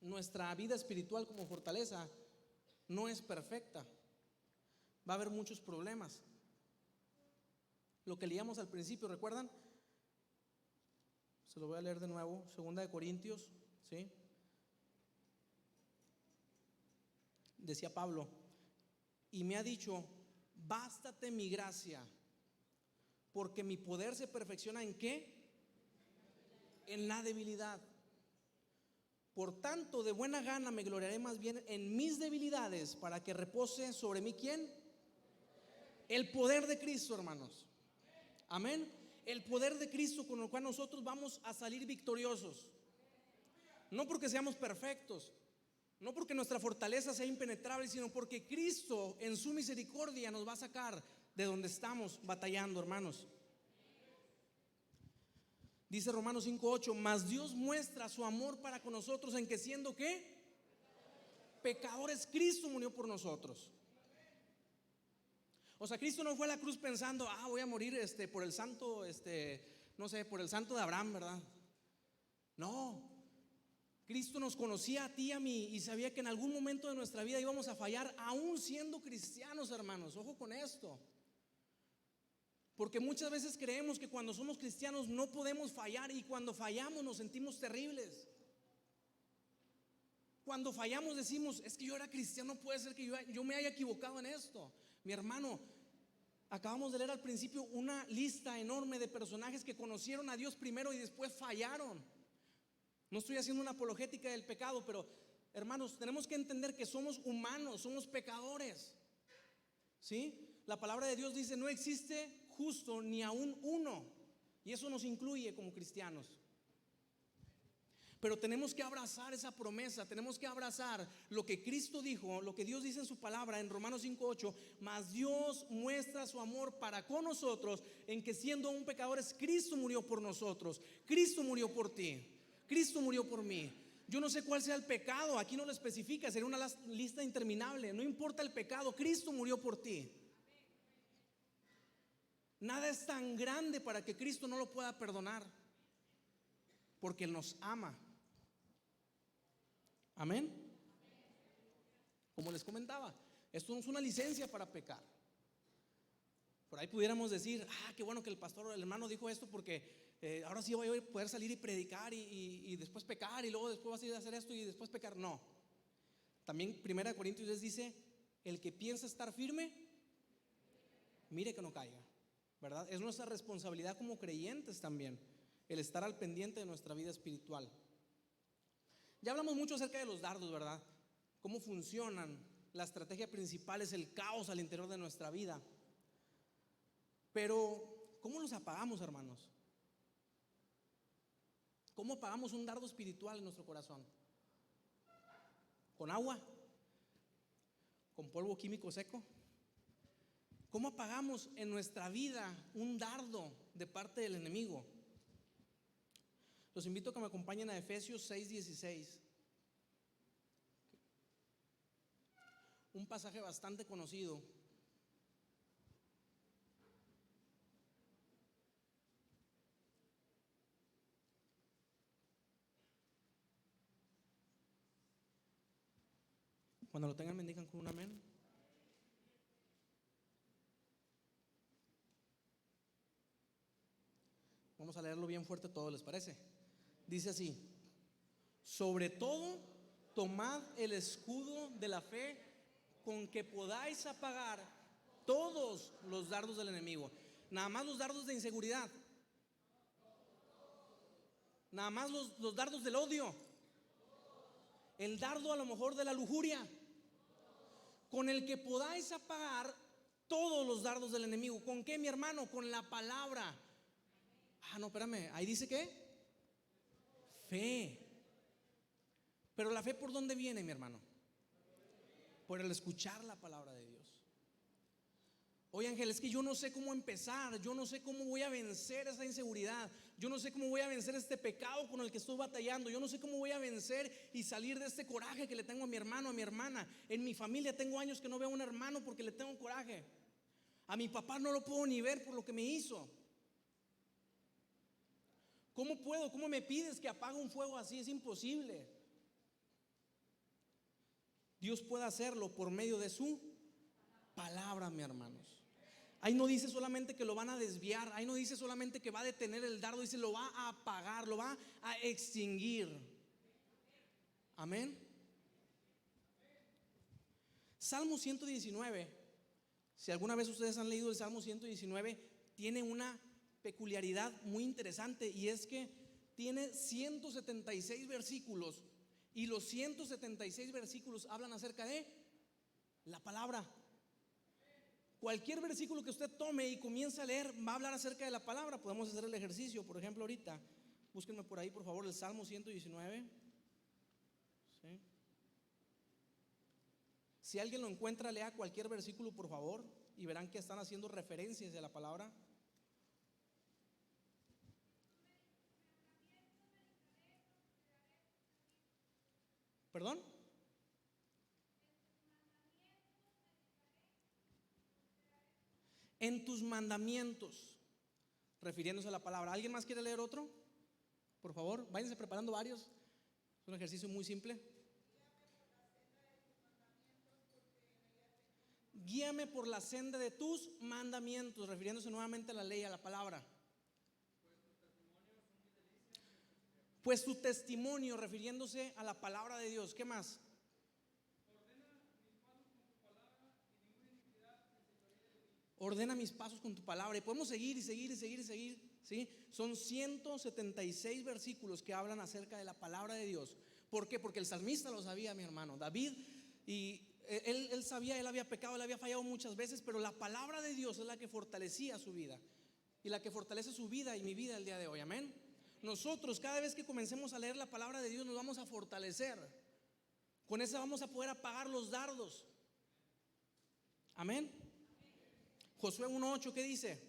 Nuestra vida espiritual como fortaleza no es perfecta. Va a haber muchos problemas. Lo que leíamos al principio, ¿recuerdan? Se lo voy a leer de nuevo, 2 Corintios, ¿sí? Decía Pablo, y me ha dicho: bástate mi gracia, porque mi poder se perfecciona ¿en qué? En la debilidad. Por tanto, de buena gana me gloriaré más bien en mis debilidades, para que repose sobre mí ¿quién? El poder de Cristo, hermanos. Amén. El poder de Cristo, con el cual nosotros vamos a salir victoriosos. No porque seamos perfectos, no porque nuestra fortaleza sea impenetrable, sino porque Cristo en su misericordia nos va a sacar de donde estamos batallando, hermanos. Dice Romanos 5:8: mas Dios muestra su amor para con nosotros en que siendo ¿qué? Pecadores, Cristo murió por nosotros. O sea, Cristo no fue a la cruz pensando: voy a morir por el santo, no sé, por el santo de Abraham, ¿verdad? No. Cristo nos conocía a ti y a mí y sabía que en algún momento de nuestra vida íbamos a fallar, aún siendo cristianos, hermanos. Ojo con esto. Porque muchas veces creemos que cuando somos cristianos no podemos fallar, y cuando fallamos nos sentimos terribles. Cuando fallamos decimos: es que yo era cristiano, no puede ser que yo me haya equivocado en esto. Mi hermano, acabamos de leer al principio una lista enorme de personajes que conocieron a Dios primero y después fallaron. No estoy haciendo una apologética del pecado, pero hermanos, tenemos que entender que somos humanos, somos pecadores. ¿Sí? La palabra de Dios dice: no existe justo ni aún uno, y eso nos incluye como cristianos. Pero tenemos que abrazar esa promesa, tenemos que abrazar lo que Cristo dijo, lo que Dios dice en su palabra en Romanos 5:8: mas Dios muestra su amor para con nosotros en que siendo aún pecadores, Cristo murió por nosotros. Cristo murió por ti, Cristo murió por mí. Yo no sé cuál sea el pecado, aquí no lo especifica, sería una lista interminable. No importa el pecado, Cristo murió por ti. Nada es tan grande para que Cristo no lo pueda perdonar, porque Él nos ama. Amén. Como les comentaba, esto no es una licencia para pecar. Por ahí pudiéramos decir: qué bueno que el pastor, el hermano dijo esto, porque ahora sí voy a poder salir y predicar y después pecar, y luego después vas a ir a hacer esto y después pecar. No. También 1 Corintios dice: el que piensa estar firme, mire que no caiga, ¿verdad? Es nuestra responsabilidad como creyentes también el estar al pendiente de nuestra vida espiritual. Ya hablamos mucho acerca de los dardos, ¿verdad? Cómo funcionan. La estrategia principal es el caos al interior de nuestra vida. Pero ¿cómo los apagamos, hermanos? ¿Cómo apagamos un dardo espiritual en nuestro corazón? ¿Con agua? ¿Con polvo químico seco? ¿Cómo apagamos en nuestra vida un dardo de parte del enemigo? Los invito a que me acompañen a Efesios 6:16. Un pasaje bastante conocido. Cuando lo tengan, me indican con un amén. Vamos a leerlo bien fuerte todo, ¿les parece? Dice así: sobre todo, tomad el escudo de la fe, con que podáis apagar todos los dardos del enemigo. Nada más los dardos de inseguridad, nada más los dardos del odio, el dardo a lo mejor de la lujuria, con el que podáis apagar todos los dardos del enemigo. ¿Con qué, mi hermano? Con la palabra. No, espérame, ahí dice ¿qué? Fe. Pero la fe, ¿por dónde viene, mi hermano? Por el escuchar la palabra de Dios. Oye, Ángel, es que yo no sé cómo empezar, yo no sé cómo voy a vencer esa inseguridad, yo no sé cómo voy a vencer este pecado con el que estoy batallando, yo no sé cómo voy a vencer y salir de este coraje que le tengo a mi hermano, a mi hermana. En mi familia tengo años que no veo a un hermano porque le tengo coraje. A mi papá no lo puedo ni ver por lo que me hizo. ¿Cómo puedo? ¿Cómo me pides que apague un fuego así? Es imposible. Dios puede hacerlo por medio de su palabra, mis hermanos. Ahí no dice solamente que lo van a desviar, ahí no dice solamente que va a detener el dardo, dice lo va a apagar, lo va a extinguir. Amén. Salmo 119 Si alguna vez ustedes han leído el Salmo 119, tiene una peculiaridad muy interesante, y es que tiene 176 versículos, y los 176 versículos hablan acerca de la palabra. Cualquier versículo que usted tome y comience a leer va a hablar acerca de la palabra. Podemos hacer el ejercicio, por ejemplo, ahorita. Búsquenme por ahí, por favor, el Salmo 119. ¿Sí? Si alguien lo encuentra, lea cualquier versículo, por favor, y verán que están haciendo referencias de la palabra. ¿Perdón? En tus mandamientos, refiriéndose a la palabra. ¿Alguien más quiere leer otro? Por favor, váyanse preparando varios. Es un ejercicio muy simple. Guíame por la senda de tus mandamientos, refiriéndose nuevamente a la ley, a la palabra. Pues tu testimonio, refiriéndose a la palabra de Dios. ¿Qué más? Ordena mis pasos con tu palabra. Y podemos seguir y seguir y seguir y seguir, ¿sí? Son 176 versículos que hablan acerca de la palabra de Dios. ¿Por qué? Porque el salmista lo sabía, mi hermano David, y él sabía, él había pecado, él había fallado muchas veces, pero la palabra de Dios es la que fortalecía su vida, y la que fortalece su vida y mi vida el día de hoy. Amén. Nosotros, cada vez que comencemos a leer la palabra de Dios, nos vamos a fortalecer. Con esa vamos a poder apagar los dardos. Amén. Josué 1:8, ¿qué dice?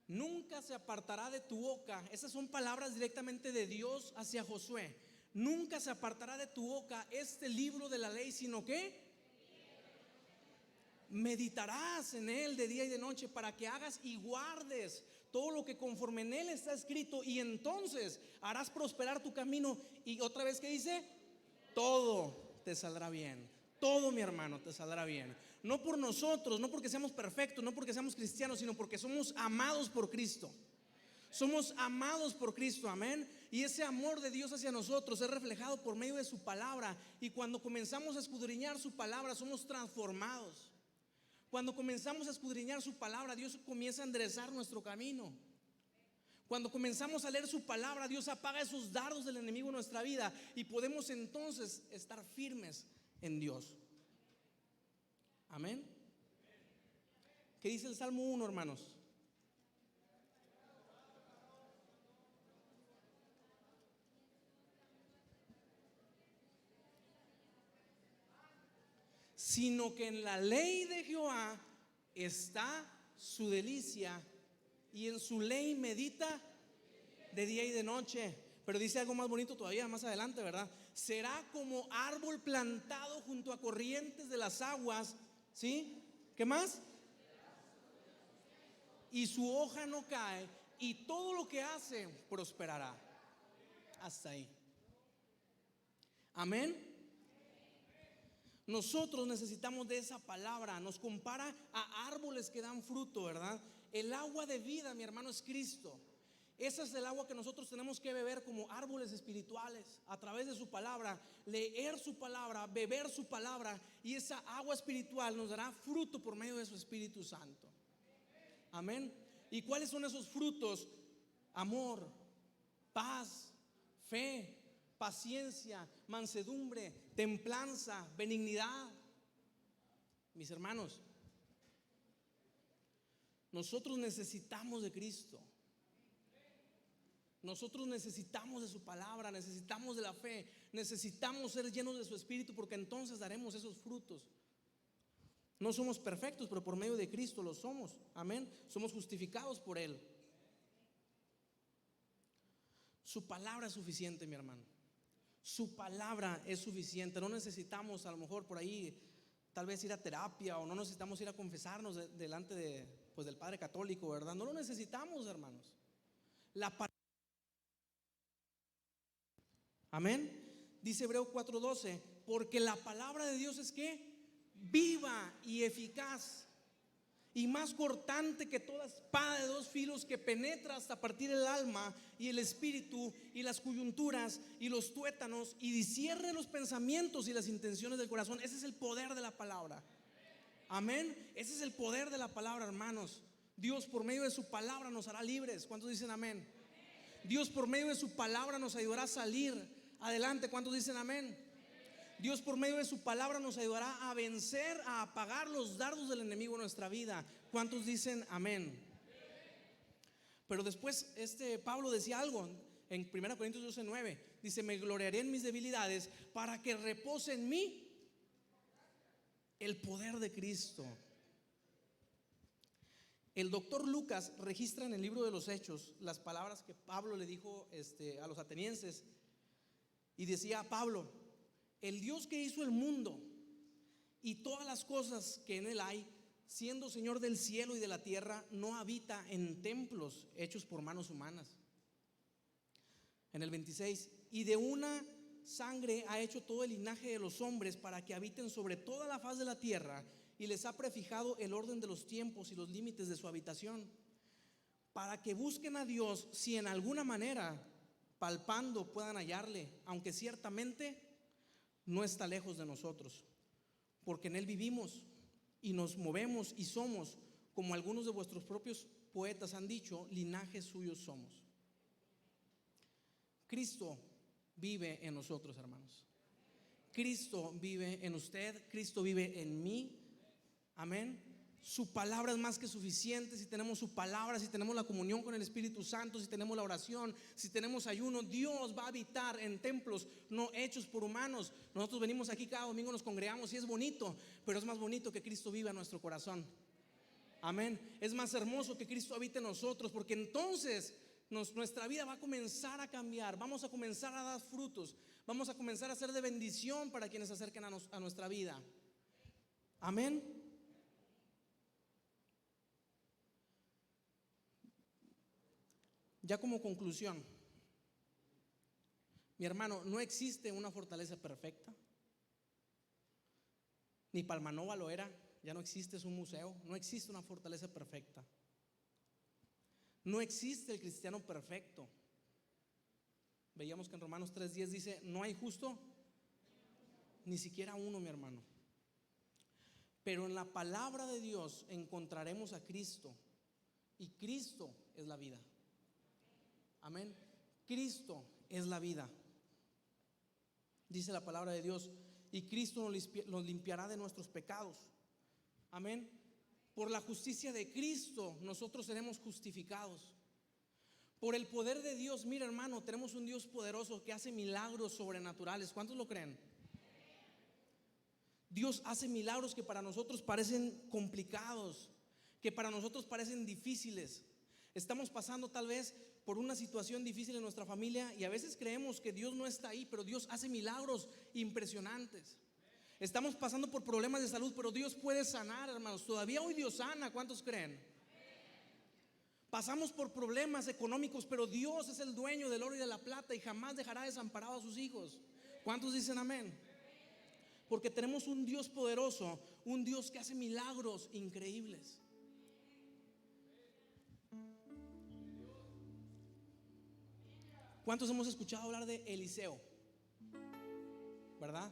Nunca se apartará de tu boca. Esas son palabras directamente de Dios hacia Josué. Nunca se apartará de tu boca este libro de la ley, sino que meditarás en él de día y de noche, para que hagas y guardes todo lo que conforme en él está escrito, y entonces harás prosperar tu camino. Y otra vez, ¿qué dice? Todo te saldrá bien. Todo, mi hermano, te saldrá bien. No por nosotros, no porque seamos perfectos, no porque seamos cristianos, sino porque somos amados por Cristo. Somos amados por Cristo, amén. Y ese amor de Dios hacia nosotros es reflejado por medio de su palabra. Y cuando comenzamos a escudriñar su palabra, somos transformados. Cuando comenzamos a escudriñar su palabra, Dios comienza a enderezar nuestro camino. Cuando comenzamos a leer su palabra, Dios apaga esos dardos del enemigo en nuestra vida, y podemos entonces estar firmes en Dios. Amén. ¿Qué dice el Salmo 1, hermanos? Sino que en la ley de Jehová está su delicia, y en su ley medita de día y de noche. Pero dice algo más bonito todavía más adelante, ¿verdad? Será como árbol plantado junto a corrientes de las aguas, ¿sí? ¿Qué más? Y su hoja no cae, y todo lo que hace prosperará. Hasta ahí. Amén. Nosotros necesitamos de esa palabra. Nos compara a árboles que dan fruto, ¿verdad? El agua de vida, mi hermano, es Cristo. Esa es el agua que nosotros tenemos que beber como árboles espirituales, a través de su palabra, leer su palabra, beber su palabra, y esa agua espiritual nos dará fruto por medio de su Espíritu Santo. Amén. ¿Y cuáles son esos frutos? Amor, paz, fe, paciencia, mansedumbre, templanza, benignidad. Mis hermanos, nosotros necesitamos de Cristo. Nosotros necesitamos de su palabra, necesitamos de la fe, necesitamos ser llenos de su Espíritu, porque entonces daremos esos frutos. No somos perfectos, pero por medio de Cristo lo somos. Amén. Somos justificados por Él. Su palabra es suficiente, mi hermano. Su palabra es suficiente. No necesitamos a lo mejor por ahí tal vez ir a terapia, o no necesitamos ir a confesarnos delante de, pues, del Padre Católico, ¿verdad? No lo necesitamos, hermanos. La palabra. Amén. Dice Hebreos 4:12, porque la palabra de Dios es que viva y eficaz, y más cortante que toda espada de dos filos, que penetra hasta partir el alma y el espíritu y las coyunturas y los tuétanos, y discierne los pensamientos y las intenciones del corazón. Ese es el poder de la palabra. Amén. Ese es el poder de la palabra, hermanos. Dios por medio de su palabra nos hará libres. ¿Cuántos dicen amén? Dios por medio de su palabra nos ayudará a salir adelante. ¿Cuántos dicen amén? Dios por medio de su palabra nos ayudará a vencer, a apagar los dardos del enemigo en nuestra vida. ¿Cuántos dicen amén? Pero después Pablo decía algo en 1 Corintios 12:9. Dice: me gloriaré en mis debilidades para que repose en mí el poder de Cristo. El doctor Lucas registra en el libro de los Hechos las palabras que Pablo le dijo a los atenienses. Y decía Pablo: el Dios que hizo el mundo y todas las cosas que en él hay, siendo Señor del cielo y de la tierra, no habita en templos hechos por manos humanas. En el 26: y de una sangre ha hecho todo el linaje de los hombres para que habiten sobre toda la faz de la tierra, y les ha prefijado el orden de los tiempos y los límites de su habitación, para que busquen a Dios, si en alguna manera palpando puedan hallarle, aunque ciertamente no está lejos de nosotros, porque en él vivimos y nos movemos y somos, como algunos de vuestros propios poetas han dicho, linaje suyo somos. Cristo vive en nosotros, hermanos. Cristo vive en usted, Cristo vive en mí. Amén. Su palabra es más que suficiente. Si tenemos su palabra, si tenemos la comunión con el Espíritu Santo, si tenemos la oración, si tenemos ayuno, Dios va a habitar en templos no hechos por humanos. Nosotros venimos aquí cada domingo, nos congregamos y es bonito, pero es más bonito que Cristo viva en nuestro corazón. Amén. Es más hermoso que Cristo habite en nosotros, porque entonces nuestra vida va a comenzar a cambiar. Vamos a comenzar a dar frutos. Vamos a comenzar a ser de bendición para quienes se acerquen a nuestra vida. Amén. Ya como conclusión, mi hermano, no existe una fortaleza perfecta. Ni Palmanova lo era, ya no existe, es un museo. No existe una fortaleza perfecta. No existe el cristiano perfecto. Veíamos que en Romanos 3:10 dice: no hay justo, ni siquiera uno, mi hermano. Pero en la palabra de Dios encontraremos a Cristo, y Cristo es la vida. Amén. Cristo es la vida. Dice la palabra de Dios: y Cristo nos limpiará de nuestros pecados. Amén. Por la justicia de Cristo nosotros seremos justificados. Por el poder de Dios, mira hermano, tenemos un Dios poderoso que hace milagros sobrenaturales. ¿Cuántos lo creen? Dios hace milagros que para nosotros parecen complicados, que para nosotros parecen difíciles. Estamos pasando tal vez por una situación difícil en nuestra familia y a veces creemos que Dios no está ahí, pero Dios hace milagros impresionantes. Estamos pasando por problemas de salud, pero Dios puede sanar, hermanos. Todavía hoy Dios sana. ¿Cuántos creen? Pasamos por problemas económicos, pero Dios es el dueño del oro y de la plata y jamás dejará desamparado a sus hijos. ¿Cuántos dicen amén? Porque tenemos un Dios poderoso, un Dios que hace milagros increíbles. ¿Cuántos hemos escuchado hablar de Eliseo? ¿Verdad?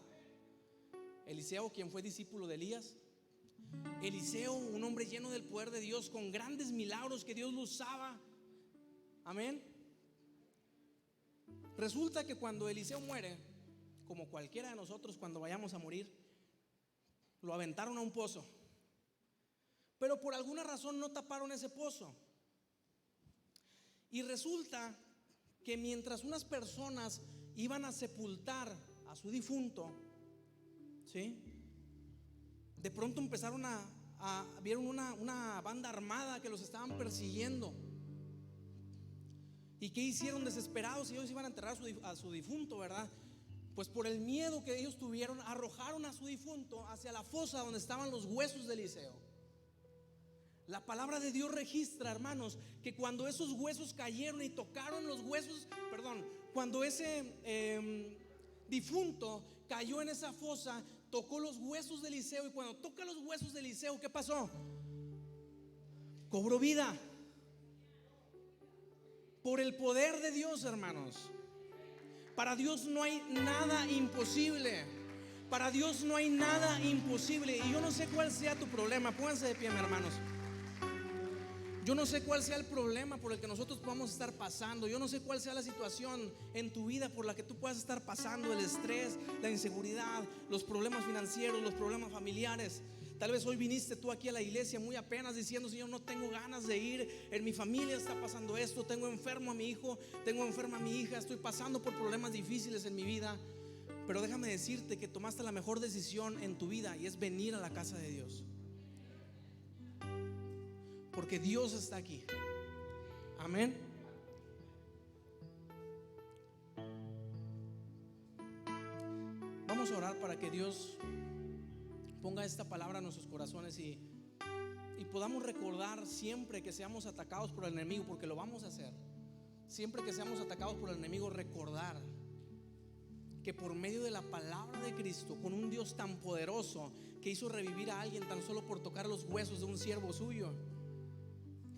Eliseo, quien fue discípulo de Elías. Eliseo, un hombre lleno del poder de Dios, con grandes milagros que Dios lo usaba. Amén. Resulta que cuando Eliseo muere, como cualquiera de nosotros cuando vayamos a morir, lo aventaron a un pozo. Pero por alguna razón no taparon ese pozo. Y resulta que mientras unas personas iban a sepultar a su difunto, ¿sí? De pronto empezaron vieron una banda armada que los estaban persiguiendo. ¿Y qué hicieron desesperados? Ellos iban a enterrar a su difunto, ¿verdad? Pues por el miedo que ellos tuvieron, arrojaron a su difunto hacia la fosa donde estaban los huesos de Eliseo. La palabra de Dios registra, hermanos, que cuando esos huesos cayeron y tocaron los huesos, cuando ese difunto cayó en esa fosa, tocó los huesos de Eliseo. Y cuando toca los huesos de Eliseo, ¿qué pasó? Cobró vida. Por el poder de Dios, hermanos. Para Dios no hay nada imposible. Para Dios no hay nada imposible. Y yo no sé cuál sea tu problema. Pónganse de pie, mis hermanos. Yo no sé cuál sea el problema por el que nosotros podamos estar pasando. Yo no sé cuál sea la situación en tu vida por la que tú puedas estar pasando. El estrés, la inseguridad, los problemas financieros, los problemas familiares. Tal vez hoy viniste tú aquí a la iglesia muy apenas diciendo: Señor, no tengo ganas de ir, en mi familia está pasando esto, tengo enfermo a mi hijo, tengo enferma a mi hija, estoy pasando por problemas difíciles en mi vida. Pero déjame decirte que tomaste la mejor decisión en tu vida, y es venir a la casa de Dios, porque Dios está aquí. Amén. Vamos a orar para que Dios ponga esta palabra en nuestros corazones y podamos recordar siempre que seamos atacados por el enemigo, porque lo vamos a hacer. Siempre que seamos atacados por el enemigo, recordar que por medio de la palabra de Cristo, con un Dios tan poderoso que hizo revivir a alguien tan solo por tocar los huesos de un siervo suyo,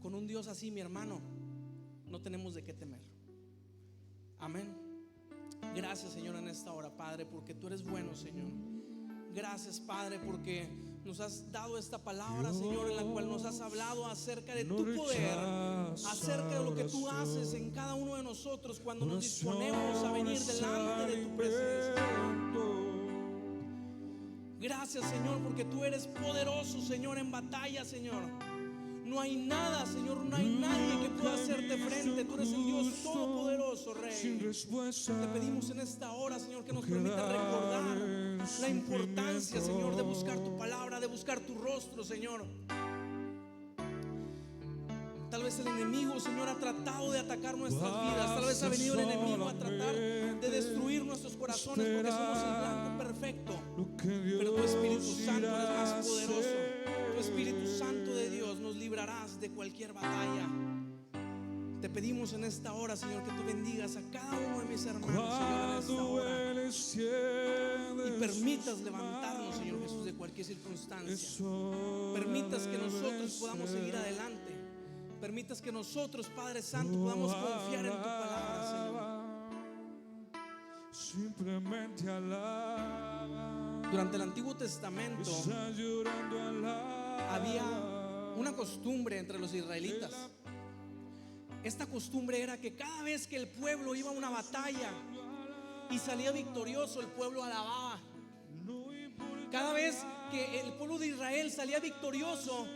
con un Dios así, mi hermano, no tenemos de qué temer. Amén. Gracias, Señor, en esta hora, Padre, porque tú eres bueno, Señor. Gracias, Padre, porque nos has dado esta palabra, Señor, en la cual nos has hablado acerca de tu poder, acerca de lo que tú haces en cada uno de nosotros cuando nos disponemos a venir delante de tu presencia. Gracias, Señor, porque tú eres poderoso, Señor, en batalla, Señor. No hay nada, Señor, no hay nadie que pueda hacerte frente. Tú eres el Dios todopoderoso, Rey. Te pedimos en esta hora, Señor, que nos permita recordar la importancia, Señor, de buscar tu palabra, de buscar tu rostro, Señor. Tal vez el enemigo, Señor, ha tratado de atacar nuestras vidas. Tal vez ha venido el enemigo a tratar de destruir nuestros corazones, porque somos el blanco perfecto. Pero tu Espíritu Santo es más poderoso. Tu Espíritu Santo de Dios nos librarás de cualquier batalla. Te pedimos en esta hora, Señor, que tú bendigas a cada uno de mis hermanos, Señor, en esta hora, y permitas levantarnos, Señor Jesús, de cualquier circunstancia. Permitas que nosotros podamos seguir adelante. Permitas que nosotros, Padre Santo, podamos confiar en tu palabra, Señor. Simplemente alaba. Durante el Antiguo Testamento había una costumbre entre los israelitas. Esta costumbre era que cada vez que el pueblo iba a una batalla y salía victorioso, el pueblo alababa. Cada vez que el pueblo de Israel salía victorioso,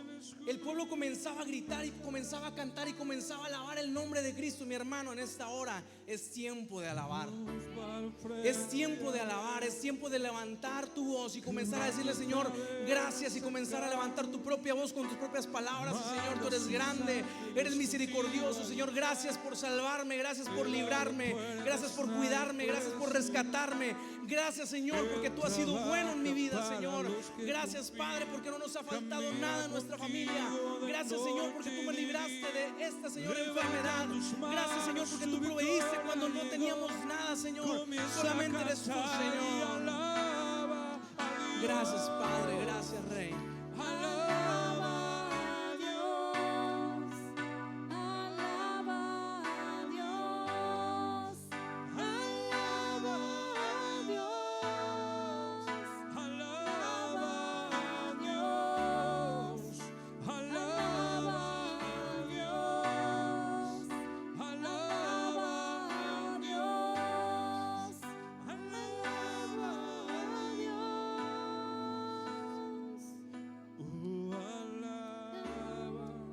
el pueblo comenzaba a gritar y comenzaba a cantar y comenzaba a alabar el nombre de Cristo. Mi hermano, en esta hora es tiempo de alabar. Es tiempo de alabar, es tiempo de levantar tu voz y comenzar a decirle: Señor, gracias, y comenzar a levantar tu propia voz con tus propias palabras. Señor, tú eres grande, eres misericordioso. Señor, gracias por salvarme, gracias por librarme, gracias por cuidarme, gracias por rescatarme. Gracias, Señor, porque tú has sido bueno en mi vida, Señor. Gracias, Padre, porque no nos ha faltado nada en nuestra familia. Gracias, Señor, porque tú me libraste de esta, Señor, enfermedad. Gracias, Señor, porque tú proveíste cuando no teníamos nada, Señor. Solamente eres tú, Señor. Gracias, Padre, gracias, Rey.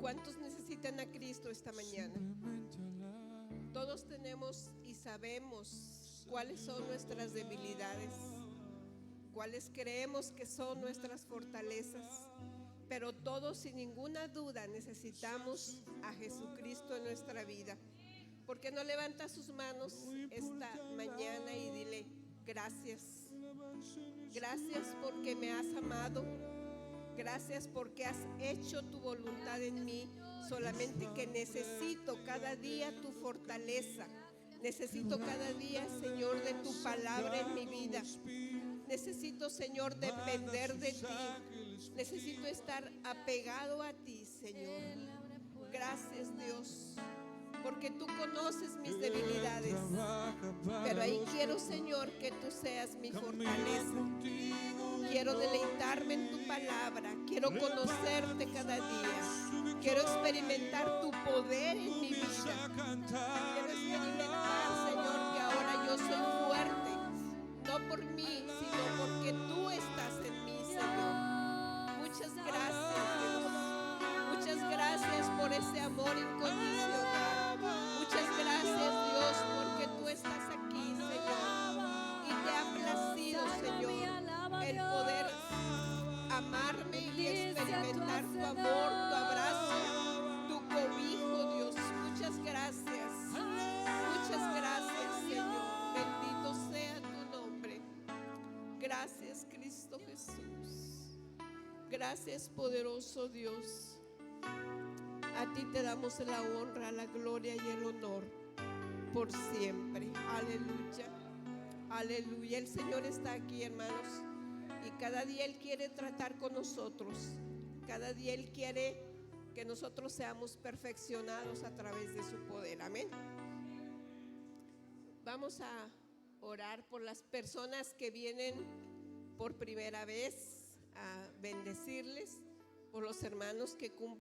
¿Cuántos necesitan a Cristo esta mañana? Todos tenemos y sabemos cuáles son nuestras debilidades, cuáles creemos que son nuestras fortalezas, pero todos sin ninguna duda necesitamos a Jesucristo en nuestra vida. ¿Por qué no levanta sus manos esta mañana y dile: gracias? Gracias porque me has amado. Gracias porque has hecho tu voluntad en mí. Solamente que necesito cada día tu fortaleza. Necesito cada día, Señor, de tu palabra en mi vida. Necesito, Señor, depender de ti. Necesito estar apegado a ti, Señor. Gracias, Dios. porque tú conoces mis debilidades. Pero ahí quiero, Señor, que tú seas mi fortaleza. Quiero deleitarme en tu palabra. Quiero conocerte cada día. Quiero experimentar tu poder en mi vida. Quiero experimentar, Señor, que ahora yo soy fuerte. No por mí, sino porque tú estás en mí, Señor. Muchas gracias, Dios. Muchas gracias por ese amor incondicional. Muchas gracias, Dios, porque tú estás aquí, Señor. Y te ha placido, Señor, el poder amarme y experimentar tu amor, tu abrazo, tu cobijo, Dios. Muchas gracias. Muchas gracias, Señor. Bendito sea tu nombre. Gracias, Cristo Jesús. Gracias, poderoso Dios. A ti te damos la honra, la gloria y el honor por siempre. Aleluya. Aleluya. El Señor está aquí, hermanos. Y cada día Él quiere tratar con nosotros. Cada día Él quiere que nosotros seamos perfeccionados a través de su poder. Amén. Vamos a orar por las personas que vienen por primera vez, a bendecirles, por los hermanos que cumplen